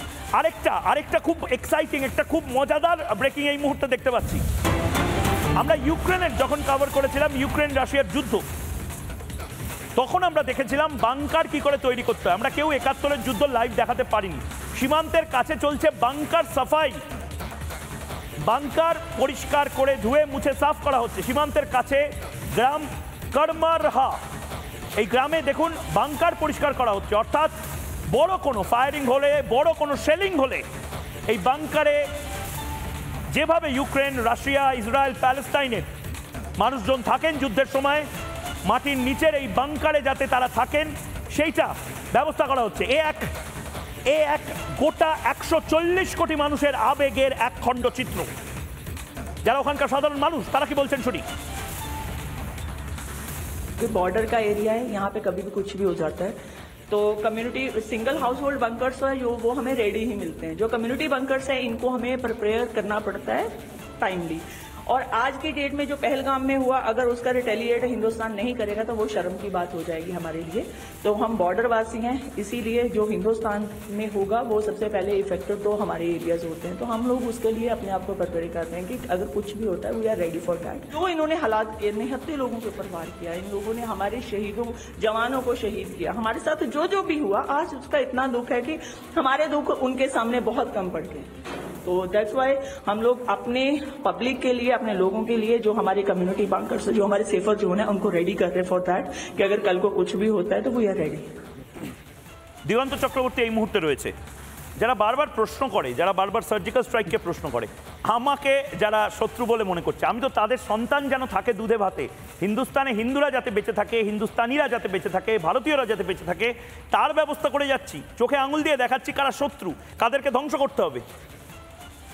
আরেকটা খুব এক্সাইটিং, একটা খুব মজাদার ব্রেকিং এই মুহূর্তে দেখতে পাচ্ছি। আমরা ইউক্রেনের যখন কভার করেছিলাম ইউক্রেন রাশিয়ার যুদ্ধ, তখন আমরা দেখেছিলাম বাংকার কি করে তৈরি করতে হয়। আমরা কেউ 71-এর যুদ্ধ লাইভ দেখাতে পারিনি। সীমান্তের কাছে চলছে বাংকার সাফাই, বাংকার পরিষ্কার করে ধুয়ে মুছে সাফ করা হচ্ছে। সীমান্তের কাছে গ্রাম করমারহা, এই গ্রামে দেখুন বাংকার পরিষ্কার করা হচ্ছে। অর্থাৎ বড় কোনো ফায়ারিং হলে, বড় কোনো শেলিং হলে এই বাংকারে যেভাবে ইউক্রেন, রাশিয়া, ইসরায়েল, প্যালেস্টাইনের মানুষজন থাকেন যুদ্ধের সময়, মাটির নিচের এই বাংকারে যাতে তারা থাকেন সেইটা ব্যবস্থা করা হচ্ছে। এ এক গোটা 140 কোটি মানুষের আবেগের এক খণ্ড চিত্র। যারা ওখানকার সাধারণ মানুষ তারা কি বলছেন শুনি। बॉर्डर का एरिया है, यहाँ पे कभी भी कुछ भी हो जाता है, तो community single house hold bunkers है जो वो हमें रेडी ही मिलते हैं। जो कम्युनिटी बंकर्स है इनको हमें प्रिपेयर करना पड़ता है टाइमली। और आज की डेट में जो पहलगाम में हुआ, अगर उसका रिटेलिएट हिंदुस्तान नहीं करेगा तो वो शर्म की बात हो जाएगी हमारे लिए। तो हम बॉर्डर वासी हैं, इसीलिए जो हिंदुस्तान में होगा वो सबसे पहले इफेक्टेड तो हमारे एरियाज होते हैं। तो हम लोग उसके लिए अपने आप को प्रिपेयर करते हैं कि अगर कुछ भी होता है we are ready for that. जो इन्होंने हालात किए, निहत्ते लोगों के ऊपर वार किया, इन लोगों ने हमारे शहीदों, जवानों को शहीद किया। हमारे साथ जो भी हुआ आज उसका इतना दुख है कि हमारे दुख उनके सामने बहुत कम पड़ गए। तो दैट्स वाई हम लोग अपने पब्लिक के लिए, अपने लोगों के लिए, जो हमारे कम्युनिटी बैंकर्स, जो हमारे सेफर जोन है, उनको रेडी कर रहे फॉर दैट कि अगर कल को कुछ भी होता है तो वी आर रेडी। দিগন্ত চক্রবর্তী এই মুহূর্তে রয়েছে। যারা বারবার প্রশ্ন করে, যারা বারবার সার্জিক্যাল স্ট্রাইককে প্রশ্ন করে, আমাকে যারা শত্রু বলে মনে করছে, আমি তো তাদের সন্তান যেন থাকে দুধে ভাতে, হিন্দুস্তানে হিন্দুরা যাতে বেঁচে থাকে, হিন্দুস্তানিরা যাতে বেঁচে থাকে, ভারতীয়রা যাতে বেঁচে থাকে, তার ব্যবস্থা করে যাচ্ছি। চোখে আঙুল দিয়ে দেখাচ্ছি কারা শত্রু, কাদেরকে ধ্বংস করতে হবে।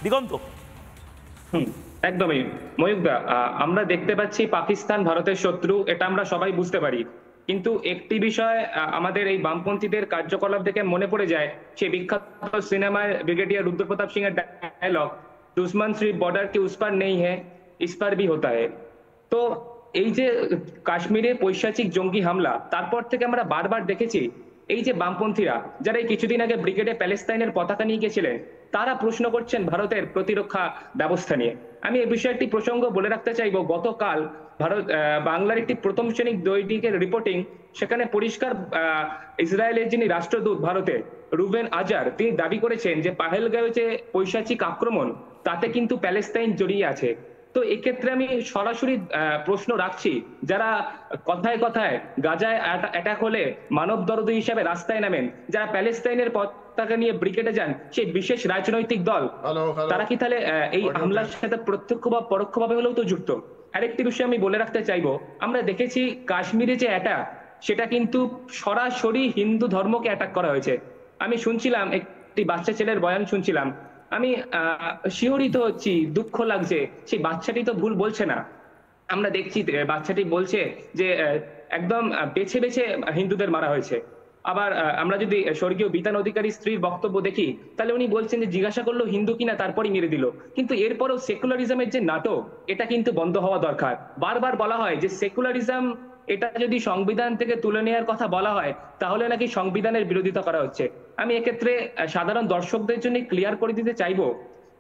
দিগন্ত। একদমই ময়ূকদা, আমরা দেখতে পাচ্ছি পাকিস্তান ভারতের শত্রু, এটা আমরা সবাই বুঝতে পারি। কিন্তু একটি বিষয় আমাদের এই বামপন্থীদের কার্যকলাপ থেকে মনে পড়ে যায় সেই বিখ্যাত সিনেমায় ব্রিগেডিয়ার রুদ্রপ্রতাপ সিং এর ডায়লগ, দুশ্মন সির্ফ বর্ডার কে উস পার নেই হ্যায় ইস পার ভি হোতা হ্যায়। তো এই যে কাশ্মীরে পৈশাচিক জঙ্গি হামলা, তারপর থেকে আমরা বারবার দেখেছি এই যে বামপন্থীরা যারা এই কিছুদিন আগে ব্রিগেডে প্যালেস্তাইনের পতাকা নিয়ে গেছিলেন, তারা প্রশ্ন করছেন ভারতের প্রতিরক্ষা ব্যবস্থা নিয়ে। আমি এই বিষয়ে একটি প্রসঙ্গ বলে রাখতে চাইবো, গতকাল বাংলার একটি প্রথম শ্রেণীর দৈনিকের রিপোর্টিং, সেখানে পরিষ্কার ইসরায়েলের যিনি রাষ্ট্রদূত ভারতে রুবেন আজার, তিনি দাবি করেছেন যে পাহেলগাঁওয়ে যে পৈশাচিক আক্রমণ, তাতে কিন্তু প্যালেস্তাইন জড়িয়ে আছে। তো এক্ষেত্রে আমি সরাসরি প্রশ্ন রাখছি, যারা কথায় কথায় গাজায় অ্যাটাক হলে মানব দরদী হিসাবে রাস্তায় নামেন, যারা প্যালেস্তাইনের পতাকা নিয়ে ব্রিগেডে যান, সেই বিশেষ রাজনৈতিক দল, তারা কি তাহলে এই হামলার সাথে প্রত্যক্ষ বা পরোক্ষভাবে হলেও তো যুক্ত? আরেকটি বিষয় আমি বলে রাখতে চাইবো, আমরা দেখেছি কাশ্মীরে যে অ্যাটাক, সেটা কিন্তু সরাসরি হিন্দু ধর্মকে অ্যাটাক করা হয়েছে। আমি শুনছিলাম একটি বাচ্চা ছেলের বয়ান শুনছিলাম, আমি শিহরিত হচ্ছি, দুঃখ লাগছে। সেই বাচ্চাটি তো ভুল বলছে না, আমরা দেখছি বাচ্চাটি বলছে যে একদম বেছে বেছে হিন্দুদের মারা হয়েছে। আবার আমরা যদি স্বর্গীয় বিতান অধিকারী স্ত্রীর বক্তব্য দেখি, তাহলে উনি বলছেন যে জিজ্ঞাসা করলো হিন্দু কিনা, তারপরই মেরে দিল। কিন্তু এরপরও সেকুলারিজমের যে নাটক, এটা কিন্তু বন্ধ হওয়া দরকার। বারবার বলা হয় যে সেকুলারিজম, এটা যদি সংবিধান থেকে তুলে নেওয়ার কথা বলা হয়, তাহলে নাকি সংবিধানের বিরোধিতা করা হচ্ছে। আমি এক্ষেত্রে সাধারণ দর্শকদের জন্য ক্লিয়ার করে দিতে চাইবো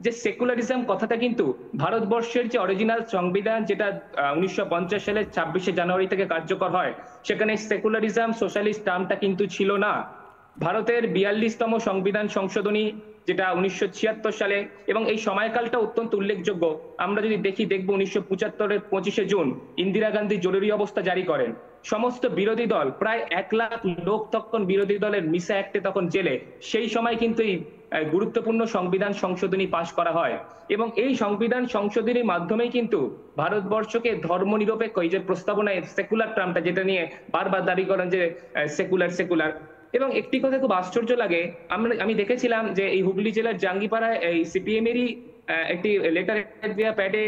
যে সেকুলারিজম কথাটা কিন্তু ভারতবর্ষের যে অরিজিনাল সংবিধান, যেটা 1950 সালের 26শে জানুয়ারি থেকে কার্যকর হয়, সেখানে সেকুলারিজম সোশ্যালিস্ট টার্মটা কিন্তু ছিল না। ভারতের 42তম সংবিধান সংশোধনী, যেটা 1976 সালে, এবং এই সময়কালটা অত্যন্ত উল্লেখযোগ্য। আমরা যদি দেখবো 1975-এর 25শে জুন ইন্দিরা গান্ধী জরুরি অবস্থা জারি করেন। সমস্ত বিরোধী দল, প্রায় 1 লাখ লোক তখন বিরোধী দলের মিসা অ্যাক্টে তখন জেলে। সেই সময় কিন্তু এই গুরুত্বপূর্ণ সংবিধান সংশোধনী পাশ করা হয়, এবং এই সংবিধান সংশোধনীর মাধ্যমেই কিন্তু ভারতবর্ষকে ধর্মনিরপেক্ষ, এই যে প্রস্তাবনায় সেকুলার টার্মটা, যেটা নিয়ে বারবার দাবি করেন যে সেকুলার। এবং একটি কথা খুব আশ্চর্য লাগে, আমি দেখেছিলাম যে এই হুগলি জেলার জাঙ্গিপাড়ায় এই সিপিএম এরই একটি লেটার দেওয়া প্যাডে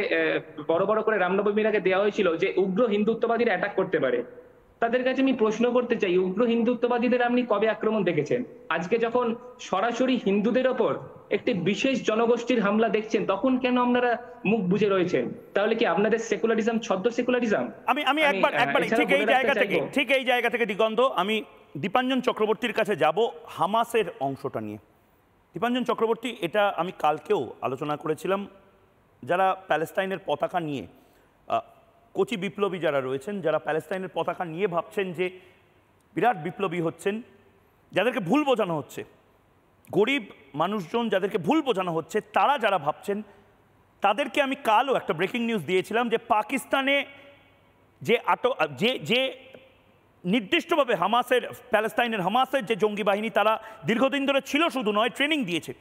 বড় বড় করে রামনবমীর আগে দেওয়া হয়েছিল যে উগ্র হিন্দুত্ববাদীরা অ্যাটাক করতে পারে। তাদের কাছে আমি প্রশ্ন করতে চাই, উগ্র হিন্দুত্ববাদীদের আপনি কবে আক্রমণ দেখেছেন? আজকে যখন সরাসরি হিন্দুদের ওপর একটি বিশেষ জনগোষ্ঠীর হামলা দেখছেন, তখন কেন আপনারা মুখ বুজে রয়েছেন? তাহলে কি আপনাদের সেকুলারিজম ছদ্ম সেকুলারিজম? আমি একবার ঠিক এই জায়গা থেকে দিগন্ত, আমি দীপাঞ্জন চক্রবর্তীর কাছে যাব হামাসের অংশটা নিয়ে। দীপাঞ্জন চক্রবর্তী, এটা আমি কালকেও আলোচনা করেছিলাম, যারা প্যালেস্তাইনের পতাকা নিয়ে, কোচি বিপ্লবী যারা রয়েছেন, যারা প্যালেস্তাইনের পতাকা নিয়ে ভাবছেন যে বিরাট বিপ্লবী হচ্ছেন, যাদেরকে ভুল বোঝানো হচ্ছে, গরিব মানুষজন যাদেরকে ভুল বোঝানো হচ্ছে, তারা যারা ভাবছেন, তাদেরকে আমি কালও একটা ব্রেকিং নিউজ দিয়েছিলাম যে পাকিস্তানে যে নির্দিষ্টভাবে প্যালেস্তাইনের হামাসের যে জঙ্গি বাহিনী, তারা দীর্ঘদিন ধরে ছিল, শুধু নয়, ট্রেনিং দিয়েছে।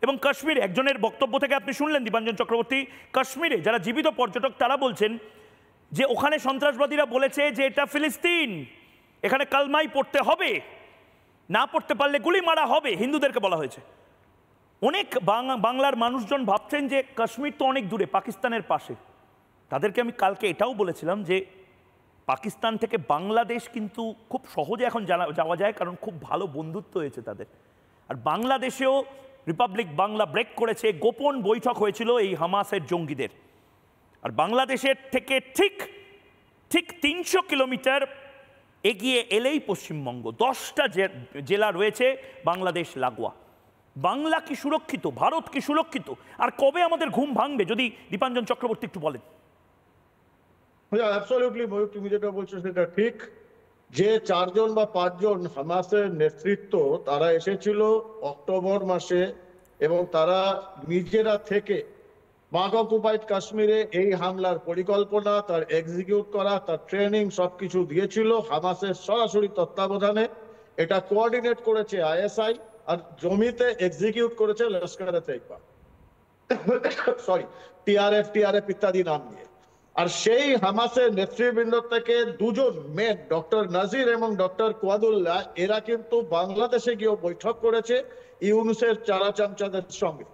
এবং কাশ্মীরে একজনের বক্তব্য থেকে আপনি শুনলেন দীপাঞ্জন চক্রবর্তী, কাশ্মীরে যারা জীবিত পর্যটক, তারা বলছেন যে ওখানে সন্ত্রাসবাদীরা বলেছে যে এটা ফিলিস্তিন, এখানে কালমাই পড়তে হবে, না পড়তে পারলে গুলি মারা হবে, হিন্দুদেরকে বলা হয়েছে। অনেক বাংলার মানুষজন ভাবছেন যে কাশ্মীর তো অনেক দূরে, পাকিস্তানের পাশে। তাদেরকে আমি কালকে এটাও বলেছিলাম যে পাকিস্তান থেকে বাংলাদেশ কিন্তু খুব সহজে এখন যাওয়া যায়, কারণ খুব ভালো বন্ধুত্ব হয়েছে তাদের। আর বাংলাদেশেও রিপাবলিক বাংলা ব্রেক করেছে, গোপন বৈঠক হয়েছিল এই হামাসের জঙ্গিদের। আর বাংলাদেশের থেকে ঠিক 300 কিলোমিটার এগিয়ে এলেই পশ্চিমবঙ্গ, 10টা জেলা রয়েছে বাংলাদেশ লাগোয়া। বাংলা কি সুরক্ষিত? ভারত কি সুরক্ষিত? আর কবে আমাদের ঘুম ভাঙবে, যদি দীপাঞ্জন চক্রবর্তী একটু বলেন। অ্যাবসলিউটলি ময়ূক, তুমি যেটা বলছো সেটা ঠিক। যে 4 জন বা 5 জন হামাসের নেতৃত্ব, তারা এসেছিল অক্টোবর মাসে, এবং তারা নিজেরা থেকে পাক অকুপাইড কাশ্মীরে এই হামলার পরিকল্পনা, তার এক্সিকিউট করা, তার ট্রেনিং সবকিছু দিয়েছিল হামাসের সরাসরি তত্ত্বাবধানে। এটা কোঅর্ডিনেট করেছে ISI, আর জমিতে এক্সিকিউট করেছে লস্করে তৈবা, সরি টিআরএফ ইত্যাদি নাম নিয়ে। আর সেই হামাসের নেতৃবৃন্দ থেকে দুজন মেন, ডক্টর নাজির এবং ডক্টর কোয়াদুল্লাহ, এরা কিন্তু বাংলাদেশে গিয়ে বৈঠক করেছে ইউনুসের চারা চামচাদের সঙ্গে।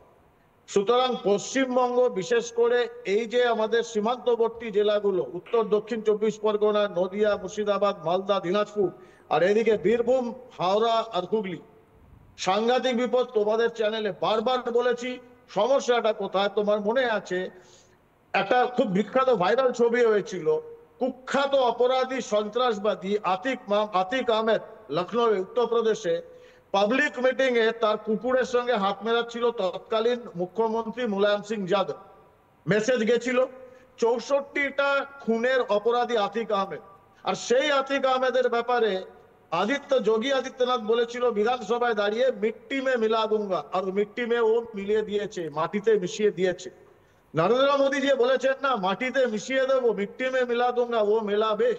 সুতরাং পশ্চিমবঙ্গ, বিশেষ করে এই যে আমাদের সীমান্তবর্তী জেলাগুলো, উত্তর দক্ষিণ 24 পরগনা, নদিয়া, মুর্শিদাবাদ, মালদা, দিনাজপুর, আর এদিকে বীরভূম, হাওড়া আর হুগলি, সাংঘাতিক বিপদ। তোমাদের চ্যানেলে বারবার বলেছি সমস্যাটা কোথায়। তোমার মনে আছে একটা খুব বিখ্যাত ভাইরাল ছবি হয়েছিল, কুখ্যাত অপরাধী সন্ত্রাসবাদী আতিক আহমেদ লখনৌ উত্তরপ্রদেশে পাবলিক মিটিং এ তার কুকুরের সঙ্গে হাত মেলাচ্ছিল তৎকালীন মুখ্যমন্ত্রী মুলায়ম সিং যাদব। মেসেজ গেছিল 64টা খুনের অপরাধী আতিক আহমেদ। আর সেই আতিক আহমেদের ব্যাপারে যোগী আদিত্যনাথ বলেছিল বিধানসভায় দাঁড়িয়ে মিট্টি মে মিলা দুঙ্গা, আর মিট্টি মে ও মিলিয়ে দিয়েছে, মাটিতে মিশিয়ে দিয়েছে। নরেন্দ্র মোদী যে বলেছেন না মাটিতে মিশিয়ে দেবো, মিট্টি মে মিলা দুঙ্গা, ও মেলাবে।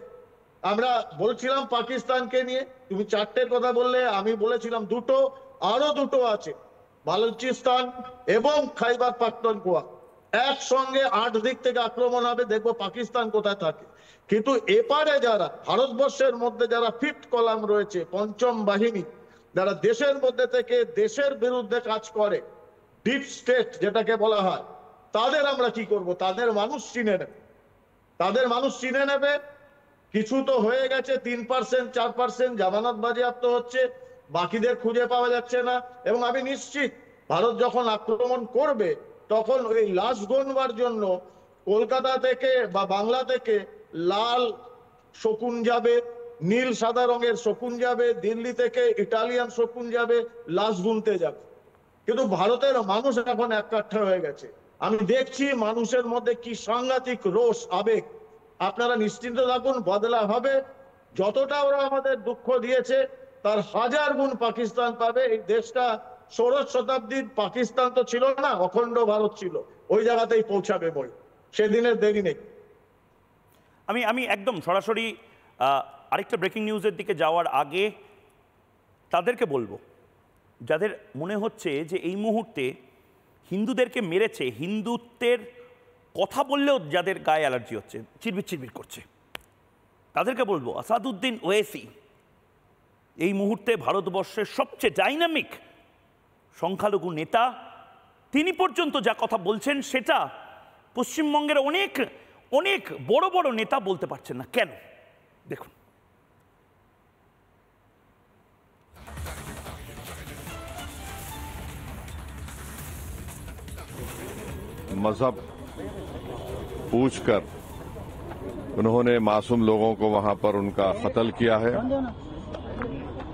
আমরা বলছিলাম পাকিস্তানকে নিয়ে, তুমি 4টের কথা বললে, আমি বলেছিলাম 2টো, আরো 2টো আছে, বালুচিস্তান এবং খাইবার পাখতুনখোয়া। একসঙ্গে 8 দিক থেকে আক্রমণ হবে, দেখবো পাকিস্তান কোথায় থাকে। কিন্তু এপারে যারা ভারতবর্ষের মধ্যে যারা ফিফথ কলাম রয়েছে, পঞ্চম বাহিনী, যারা দেশের মধ্যে থেকে দেশের বিরুদ্ধে কাজ করে, ডিপ স্টেট যেটাকে বলা হয়, তাদের আমরা কি করব? তাদের মানুষ চিনে নেবে। কিছু তো হয়ে গেছে, 3%, 4% জামানত বাজেয়াপ্ত হচ্ছে, বাকিদের খুঁজে পাওয়া যাচ্ছে না। এবং আমি নিশ্চিত ভারত যখন আক্রমণ করবে তখন ওই লাশ গণবার জন্য কলকাতা থেকে বা বাংলা থেকে লাল শকুন যাবে, নীল সাদা রঙের শকুন যাবে, দিল্লি থেকে ইটালিয়ান শকুন যাবে, লাশ গুনতে যাবে। কিন্তু ভারতের মানুষ এখন এককাঠা হয়ে গেছে। আমি দেখছি মানুষের মধ্যে কি সাংঘাতিক রোষ, আবেগ। আপনারা নিশ্চিন্ত থাকুন, বদলা হবে। যতটা ওরা আমাদের দুঃখ দিয়েছে তার 1000 গুণ পাকিস্তান পাবে। এই দেশটা 16 শতাব্দীর পাকিস্তান তো ছিল না, অখণ্ড ভারত ছিল, ওই জায়গাতেই পৌঁছাবে বই, সেদিনের দেরি নেই। আমি একদম সরাসরি আরেকটা ব্রেকিং নিউজের দিকে যাওয়ার আগে তাদেরকে বলবো, যাদের মনে হচ্ছে যে এই মুহূর্তে হিন্দুদেরকে মেরেছে, হিন্দুত্বের কথা বললেও যাদের গায়ে অ্যালার্জি হচ্ছে, চিরবির করছে, তাদেরকে বলবো আসাদুদ্দিন ওয়েসি এই মুহূর্তে ভারতবর্ষের সবচেয়ে ডাইনামিক সংখ্যালঘু নেতা। তিনি পর্যন্ত যা কথা বলছেন সেটা পশ্চিমবঙ্গের অনেক অনেক বড় বড় নেতা বলতে পারছেন না। কেন? দেখুন। मजहब पूछकर उन्होंने मासूम लोगों को वहां पर उनका कत्ल किया है।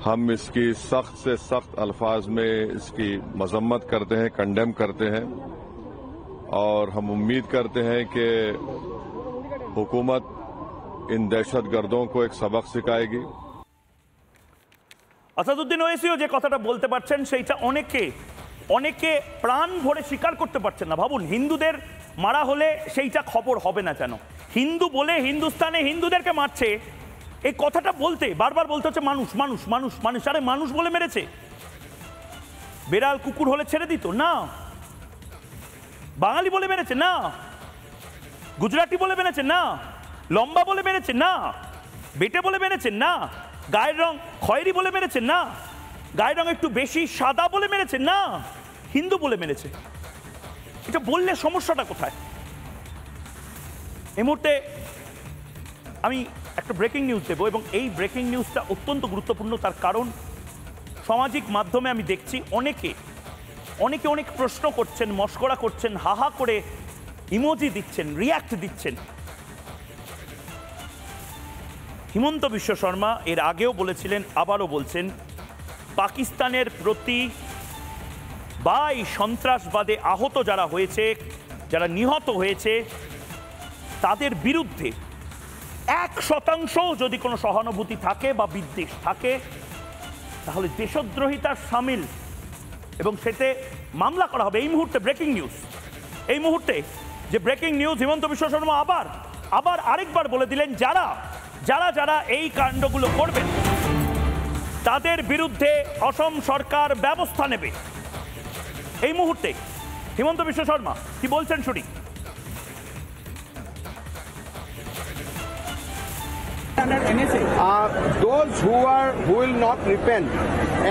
हम इसकी सख्त से सख्त अल्फाज में इसकी मजम्मत करते हैं, कंडेम करते हैं, और हम उम्मीद करते हैं कि हुकूमत इन दहशतगर्दों को एक सबक सिखाएगी। আসাদুদ্দিন ওয়েসিও যে কথাটা বলতে পারছেন সেইটা অনেকে প্রাণ ভরে স্বীকার করতে পারছেন না। ভাবুন, হিন্দুদের মারা হলে সেইটা খবর হবে না কেন? হিন্দু বলে হিন্দুস্তানে হিন্দুদেরকে মারছে, এই কথাটা বলতে বারবার বলতে হচ্ছে মানুষ মানুষ মানুষ মানুষ। আরে মানুষ বলে মেরেছে? বেড়াল কুকুর হলে ছেড়ে দিত না? বাঙালি বলে মেরেছে না? গুজরাটি বলে মেরেছে না? লম্বা বলে মেরেছে না? বেটে বলে মেরেছে না? গায়ের রং খয়েরি বলে মেরেছে না? গায়ের রং একটু বেশি সাদা বলে মেরেছে না? হিন্দু বলে মেরেছে। এটা বললে সমস্যাটা কোথায়? এই মুহূর্তে আমি একটা ব্রেকিং নিউজ দেবো, এবং এই ব্রেকিং নিউজটা অত্যন্ত গুরুত্বপূর্ণ। তার কারণ সামাজিক মাধ্যমে আমি দেখছি অনেকে অনেক প্রশ্ন করছেন, মশকরা করছেন, হাহা করে ইমোজি দিচ্ছেন, রিয়াক্ট দিচ্ছেন। হিমন্ত বিশ্ব শর্মা এর আগেও বলেছিলেন, আবারও বলছেন, পাকিস্তানের প্রতি বা এই সন্ত্রাসবাদে আহত যারা হয়েছে, যারা নিহত হয়েছে, তাদের বিরুদ্ধে 1% যদি কোনো সহানুভূতি থাকে বা বিদ্বেষ থাকে তাহলে দেশদ্রোহিতার সামিল, এবং সেতে মামলা করা হবে। এই মুহূর্তে ব্রেকিং নিউজ, এই মুহূর্তে যে ব্রেকিং নিউজ, হিমন্ত বিশ্ব শর্মা আবার আরেকবার বলে দিলেন, যারা যারা যারা এই কাণ্ডগুলো করবেন তাদের বিরুদ্ধে অসম সরকার ব্যবস্থা নেবে। এই মুহূর্তে হিমন্ত বিশ্ব শর্মা কি বলছেন শুনি। Those who will not repent,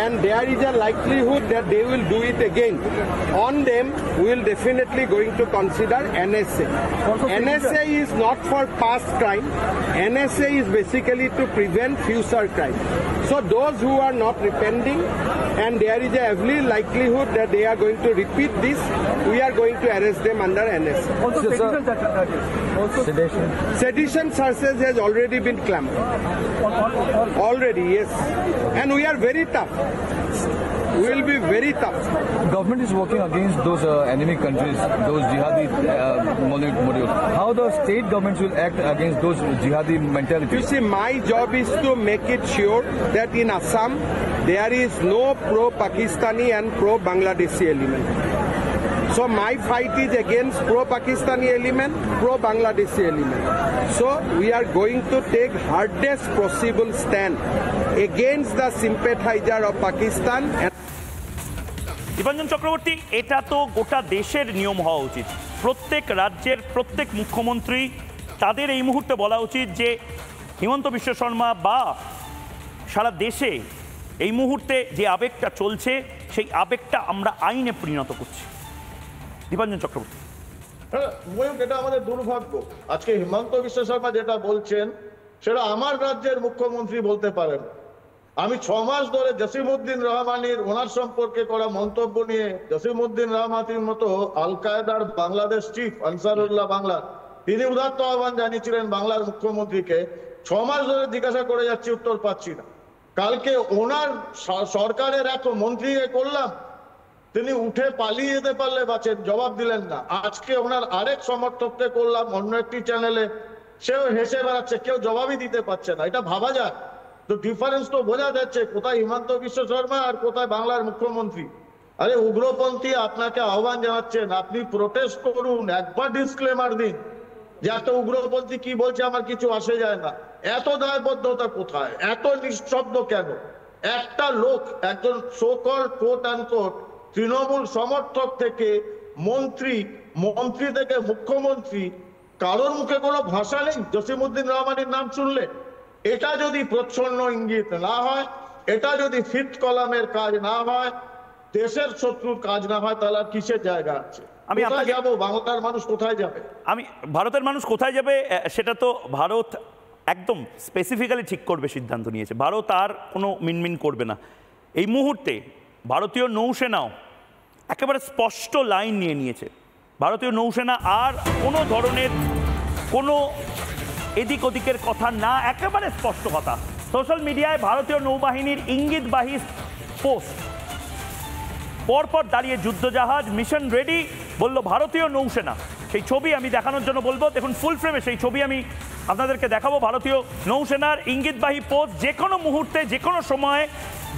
and there is a likelihood that they will do it again, on them we will definitely going to consider NSA. NSA is not for past crime. NSA is basically to prevent future crime. So those who are not repenting, and there is a heavy likelihood that they are going to repeat this, we are going to arrest them under NSA. Sedition charges has already been claimed. Already, yes. And we are very tough. We will be very tough. Government is working against those enemy countries, those jihadi modules. How the state governments will act against those jihadi mentalities? You see, my job is to make it sure that in Assam there is no pro-Pakistani and pro-Bangladeshi element. So my fight is against pro-Pakistani element, pro-Bangladeshi element. So we are going to take hardest possible stand against the sympathizer of Pakistan. Dipanjan Chakraborty, এটা তো গোটা দেশের নিয়ম হওয়া উচিত। প্রত্যেক রাজ্যের প্রত্যেক মুখ্যমন্ত্রী তাদের এই মুহূর্তে বলা উচিত যে হিমন্ত বিশ্ব শর্মা বা সারা দেশে এই মুহূর্তে যে আবেগটা চলছে সেই আবেগটা আমরা আইনে পরিণত করছি। দীপাঞ্জন চক্রবর্তী, ময়ূক, এটা আমাদের দুর্ভাগ্য। আজকে হিমন্ত বিশ্ব শর্মা যেটা বলছেন সেটা আমার রাজ্যের মুখ্যমন্ত্রী বলতে পারেন। আমি 6 মাস ধরে জসিমউদ্দিন রহমানির ওনার সম্পর্কে করা মন্তব্য নিয়ে, জসিমউদ্দিন রহমানির মতো আল কায়দার বাংলাদেশ চিফ আনসারুল্লাহ বাংলা, তিনি উদাত্ত আহ্বান জানিয়েছিলেন বাংলার মুখ্যমন্ত্রীকে। 6 মাস ধরে জিজ্ঞাসা করে যাচ্ছি, উত্তর পাচ্ছি না। কালকে ওনার সরকারের এক মন্ত্রীকে করলাম, তিনি উঠে পালিয়ে যেতে পারলে বাঁচেন, জবাব দিলেন না। আজকে ওনার আরেক সমর্থককে করলাম অন্য একটি চ্যানেলে, সেও হেসে বেড়াচ্ছে, কেউ জবাবই দিতে পারছে না। এটা ভাবা যায় তো, ডিফারেন্স তো বোঝা যাচ্ছে কোথায় হিমন্ত বিশ্ব শর্মা আর কোথায় বাংলার মুখ্যমন্ত্রী। আরে উগ্রপন্থী আপনাকে আহ্বান জানাচ্ছেন, আপনি প্রোটেস্ট করুন, একবার ডিসক্লেমার দিন যে একটা উগ্রপন্থী কি বলছে আমার কিছু আসে যায় না। এত দায়বদ্ধতা কোথায়? এত নিঃশব্দ কেন? একটা লোক, একজন সোকল কোট অ্যান্ড কোট তৃণমূল সমর্থক থেকে মন্ত্রী, মন্ত্রী থেকে মুখ্যমন্ত্রী, কারোর মুখে কোনো ভাষা নেই জসিমউদ্দিন রহমানের নাম শুনলে। এটা যদি প্রচ্ছন্ন ইঙ্গিত না হয়, এটা যদি ফিফথ কলামের কাজ না হয়, দেশের শত্রুর কাজ না হয়, তাহলে কিসের জায়গা আছে? আমি কোথায় যাবো? বাংলার মানুষ কোথায় যাবে? ভারতের মানুষ কোথায় যাবে সেটা তো ভারত একদম স্পেসিফিক্যালি ঠিক করবে, সিদ্ধান্ত নিয়েছে। ভারত আর কোনো মিনমিন করবে না। এই মুহূর্তে ভারতীয় নৌসেনাও একেবারে স্পষ্ট লাইন নিয়ে নিয়েছে। ভারতীয় নৌসেনা আর কোনো ধরনের কোনো এদিক ওদিকের কথা না, একেবারে স্পষ্ট কথা। সোশ্যাল মিডিয়ায় ভারতীয় নৌবাহিনীর ইঙ্গিতবাহী পোস্ট, পরপর দাঁড়িয়ে যুদ্ধজাহাজ মিশন রেডি বলল ভারতীয় নৌসেনা। সেই ছবি আমি দেখানোর জন্য বলবো, দেখুন ফুল ফ্রেমে সেই ছবি আমি আপনাদেরকে দেখাবো। ভারতীয় নৌসেনার ইঙ্গিতবাহী পোস্ট, যে কোনো মুহূর্তে যে কোনো সময়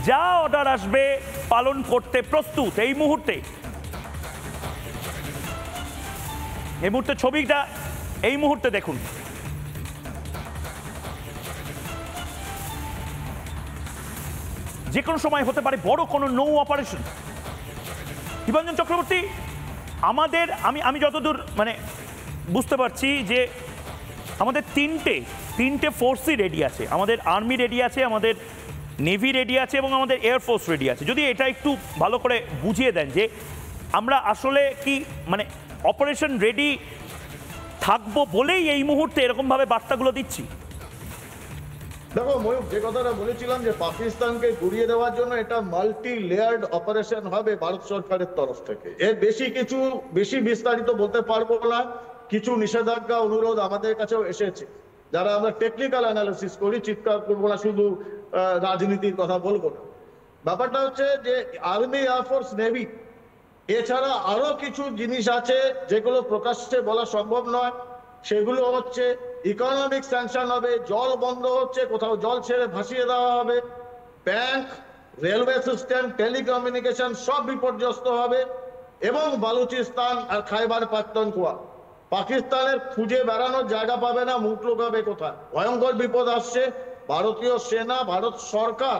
যা অর্ডার আসবে পালন করতে প্রস্তুত। এই মুহূর্তে ছবিটা এই মুহূর্তে দেখুন। যে কোনো সময় হতে পারে বড় কোনো নৌ অপারেশন। দীপাঞ্জন চক্রবর্তী, আমাদের আমি যতদূর মানে বুঝতে পারছি যে আমাদের তিনটে ফোর্সই রেডি আছে। আমাদের আর্মি রেডি আছে, আমাদের নেভি রেডি আছে এবং আমাদের এয়ারফোর্স রেডি আছে। যদি এটা একটু ভালো করে বুঝিয়ে দেন যে আমরা আসলে কি মানে অপারেশন রেডি থাকবো বলেই এই মুহূর্তে এরকমভাবে বার্তাগুলো দিচ্ছি। দেখো ময়ূক, যে কথাটা বলেছিলাম যে পাকিস্তানকে ঘুরিয়ে দেওয়ার জন্য এটা মাল্টি লেয়ার্ড অপারেশন হবে ভারত সরকারের তরফ থেকে। এর বেশি বিস্তারিত বলতে পারবো না। কিছু নিষেধাজ্ঞা অনুরোধ আমাদের কাছেও এসেছে, যারা আমরা টেকনিক্যাল অ্যানালিসিস করি, চিৎকার করবো না, শুধু রাজনীতির কথা বলবো না। ব্যাপারটা হচ্ছে যে আর্মি, এয়ারফোর্স, নেভি এছাড়া আরো কিছু জিনিস আছে যেগুলো প্রকাশ্যে বলা সম্ভব নয়। সেগুলো হচ্ছে ইকোনমিক স্যাংশন হবে, জল বন্ধ হচ্ছে, কোথাও জল ছেড়ে ভাসিয়ে দেওয়া হবে, ব্যাংক, রেলওয়ে সিস্টেম, টেলিকমিউনিকেশন সব বিপর্যস্ত হবে, এবং বালুচিস্তান আর খাইবার পাখতুনখোয়া পাকিস্তানের খুঁজে বেড়ানোর জায়গা পাবে না, মুখ লুকাবে কোথায়। ভয়ঙ্কর বিপদ আসছে। ভারতীয় সেনা, ভারত সরকার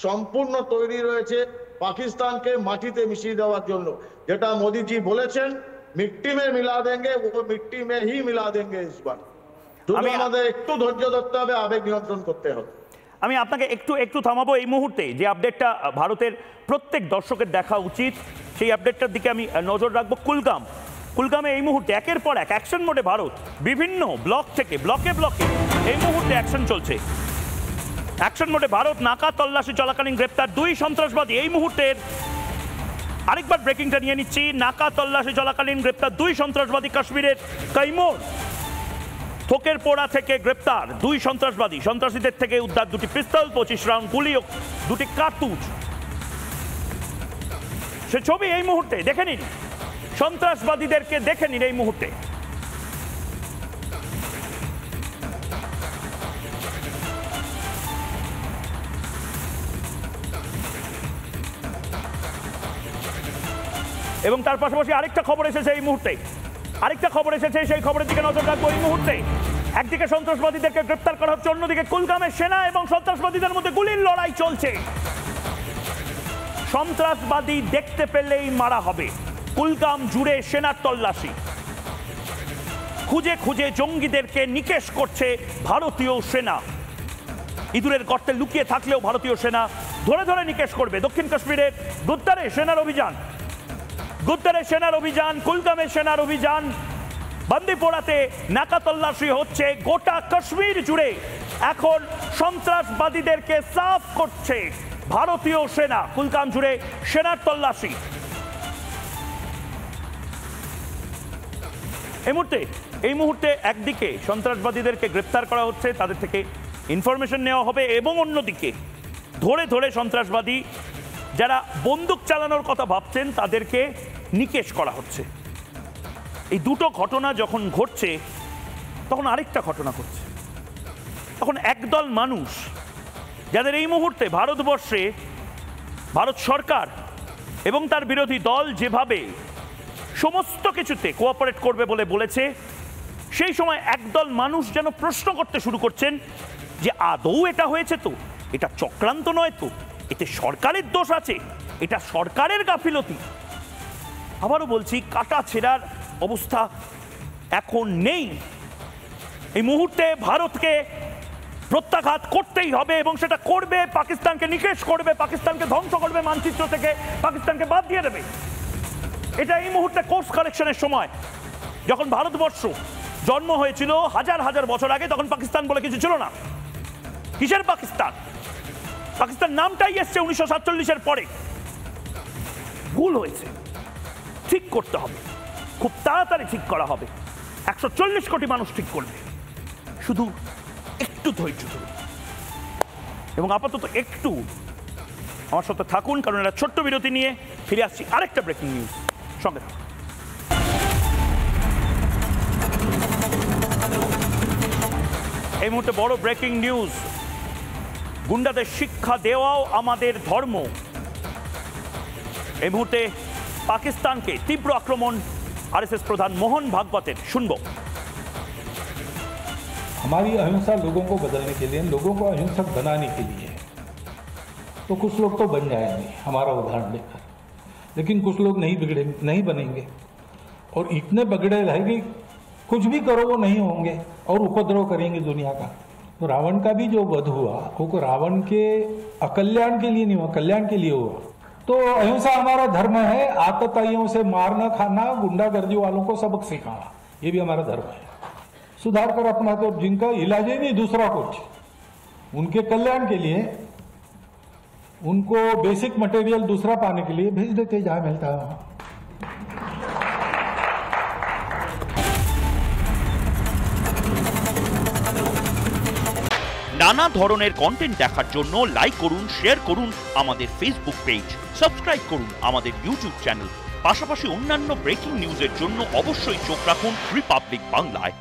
সম্পূর্ণ তৈরি রয়েছে পাকিস্তানকে মাটিতে মিশিয়ে দেওয়ার জন্য। যেটা মোদিজি বলেছেন, মিট্টি মে মিলা দেंगे, वो मिट्टी में ही मिला देंगे इस बार। আমাদের একটু ধৈর্য ধরতে হবে, আবেগ নিয়ন্ত্রণ করতে হবে। আমি আপনাকে একটু থামাবো। এই মুহূর্তে যে আপডেটটা ভারতের প্রত্যেক দর্শকের দেখা উচিত, সেই আপডেটটার দিকে আমি নজর রাখবো। কুলগামে এই মুহূর্তে একের পর এক অ্যাকশন মোডে ভারত, বিভিন্ন ব্লক থেকে ব্লকে এই মুহূর্তে অ্যাকশন চলছে। অ্যাকশন মোডে ভারত, নাকা তল্লাশি চলাকালীন গ্রেপ্তার 2 সন্ত্রাসবাদী। এই মুহূর্তের আরেকবার ব্রেকিংটা নিয়ে নিচ্ছি। নাকা তল্লাশি চলাকালীন গ্রেপ্তার 2 সন্ত্রাসবাদী কাশ্মীরের কৈমোর থোকের পোড়া থেকে গ্রেপ্তার 2 সন্ত্রাসবাদী। সন্ত্রাসীদের থেকে উদ্ধার 2টি পিস্তল, 25 রাউন্ড গুলি ও 2টি কার্তুজ। সে ছবি এই মুহূর্তে দেখে নিন, সন্ত্রাসবাদীদেরকে দেখে নিন এই মুহূর্তে। এবং তার পাশাপাশি আরেকটা খবর এসেছে এই মুহূর্তে, সেই খবরের দিকে নজর রাখবো এই মুহূর্তে। একদিকে সন্ত্রাসবাদীদেরকে গ্রেপ্তার করা হচ্ছে, অন্যদিকে কুলগামে সেনা এবং সন্ত্রাসবাদীদের মধ্যে গুলির লড়াই চলছে। সন্ত্রাসবাদী দেখতে পেলেই মারা হবে। কুলগাম জুড়ে সেনার তল্লাশি, খুঁজে খুঁজে জঙ্গিদেরকে নিকেশ করছে ভারতীয় সেনা। ইঁদুরের গর্তে লুকিয়ে থাকলেও ভারতীয় সেনা ধরে ধরে নিকেশ করবে। দক্ষিণ কাশ্মীরের গুদ্দারে সেনার অভিযান, কুলগামে সেনার অভিযান, বান্দিপোরাতে নাকা তল্লাশি হচ্ছে। গোটা কাশ্মীর জুড়ে এখন সন্ত্রাসবাদীদেরকে সাফ করছে ভারতীয় সেনা। কুলগাম জুড়ে সেনার তল্লাশি। এই মুহূর্তে একদিকে সন্ত্রাসবাদীদেরকে গ্রেপ্তার করা হচ্ছে, তাদের থেকে ইনফরমেশন নেওয়া হবে, এবং অন্যদিকে ধরে ধরে সন্ত্রাসবাদী যারা বন্দুক চালানোর কথা ভাবছেন তাদেরকে নিকেশ করা হচ্ছে। এই দুটো ঘটনা যখন ঘটছে, তখন আরেকটা ঘটনা ঘটছে। তখন একদল মানুষ যাদের এই মুহূর্তে ভারতবর্ষে ভারত সরকার এবং তার বিরোধী দল যেভাবে সমস্ত কিছুতে কোঅপারেট করবে বলে বলেছে, সেই সময় একদল মানুষ যেন প্রশ্ন করতে শুরু করছেন যে আদৌ এটা হয়েছে তো, এটা চক্রান্ত নয় তো, এতে সরকারের দোষ আছে, এটা সরকারের গাফিলতি। আবারও বলছি, কাটা ছেঁড়ার অবস্থা এখন নেই। এই মুহূর্তে ভারতকে প্রত্যাঘাত করতেই হবে, এবং সেটা করবে। পাকিস্তানকে নিকেশ করবে, পাকিস্তানকে ধ্বংস করবে, মানচিত্র থেকে পাকিস্তানকে বাদ দিয়ে দেবে। এটা এই মুহূর্তে কোর্স কারেকশনের সময়। যখন ভারতবর্ষ জন্ম হয়েছিল হাজার হাজার বছর আগে, তখন পাকিস্তান বলে কিছু ছিল না। কিসের পাকিস্তান? পাকিস্তান নামটাই এসছে 1947-এর পরে। ভুল হয়েছে, ঠিক করতে হবে, খুব তাড়াতাড়ি ঠিক করা হবে। 140 কোটি মানুষ ঠিক করবে, শুধু একটু ধৈর্য ধরুন। এবং আপাতত একটু আমার সাথে থাকুন, কারণ একটা ছোট্ট বিরতি নিয়ে ফিরে আসছি আরেকটা ব্রেকিং নিউজ সঙ্গে থাকুন। এই মুহূর্তে বড় ব্রেকিং নিউজ, গুন্ডাদের শিক্ষা দেওয়াও আমাদের ধর্ম। এই মুহূর্তে পাকিস্তানকে তীব্র আক্রমণ आरएसएस प्रधान मोहन भागवत सुनबो। हमारी अहिंसा लोगों को बदलने के लिए, लोगों को अहिंसक बनाने के लिए, तो कुछ लोग तो बन जाएंगे हमारा उदाहरण लेकर, लेकिन कुछ लोग नहीं बनेंगे, और इतने बगड़े रहेंगे कुछ भी करो वो नहीं होंगे और उपद्रव करेंगे दुनिया का। तो रावण का भी जो वध हुआ वो रावण के अकल्याण के लिए नहीं हुआ, कल्याण के लिए हुआ। तो अहिंसा हमारा धर्म है, आतताइयों से मारना खाना, गुंडागर्दी वालों को सबक सिखाना, ये भी हमारा धर्म है। सुधार कर अपना, तो जिनका इलाज ही नहीं दूसरा कुछ, उनके कल्याण के लिए उनको बेसिक मटेरियल दूसरा पाने के लिए भेज देते जहां मिलता है वहां। নানা ধরনের কন্টেন্ট দেখার জন্য লাইক করুন, শেয়ার করুন আমাদের ফেসবুক পেজ, সাবস্ক্রাইব করুন আমাদের ইউটিউব চ্যানেল। পাশাপাশি অন্যান্য ব্রেকিং নিউজের জন্য অবশ্যই চোখ রাখুন রিপাবলিক বাংলায়।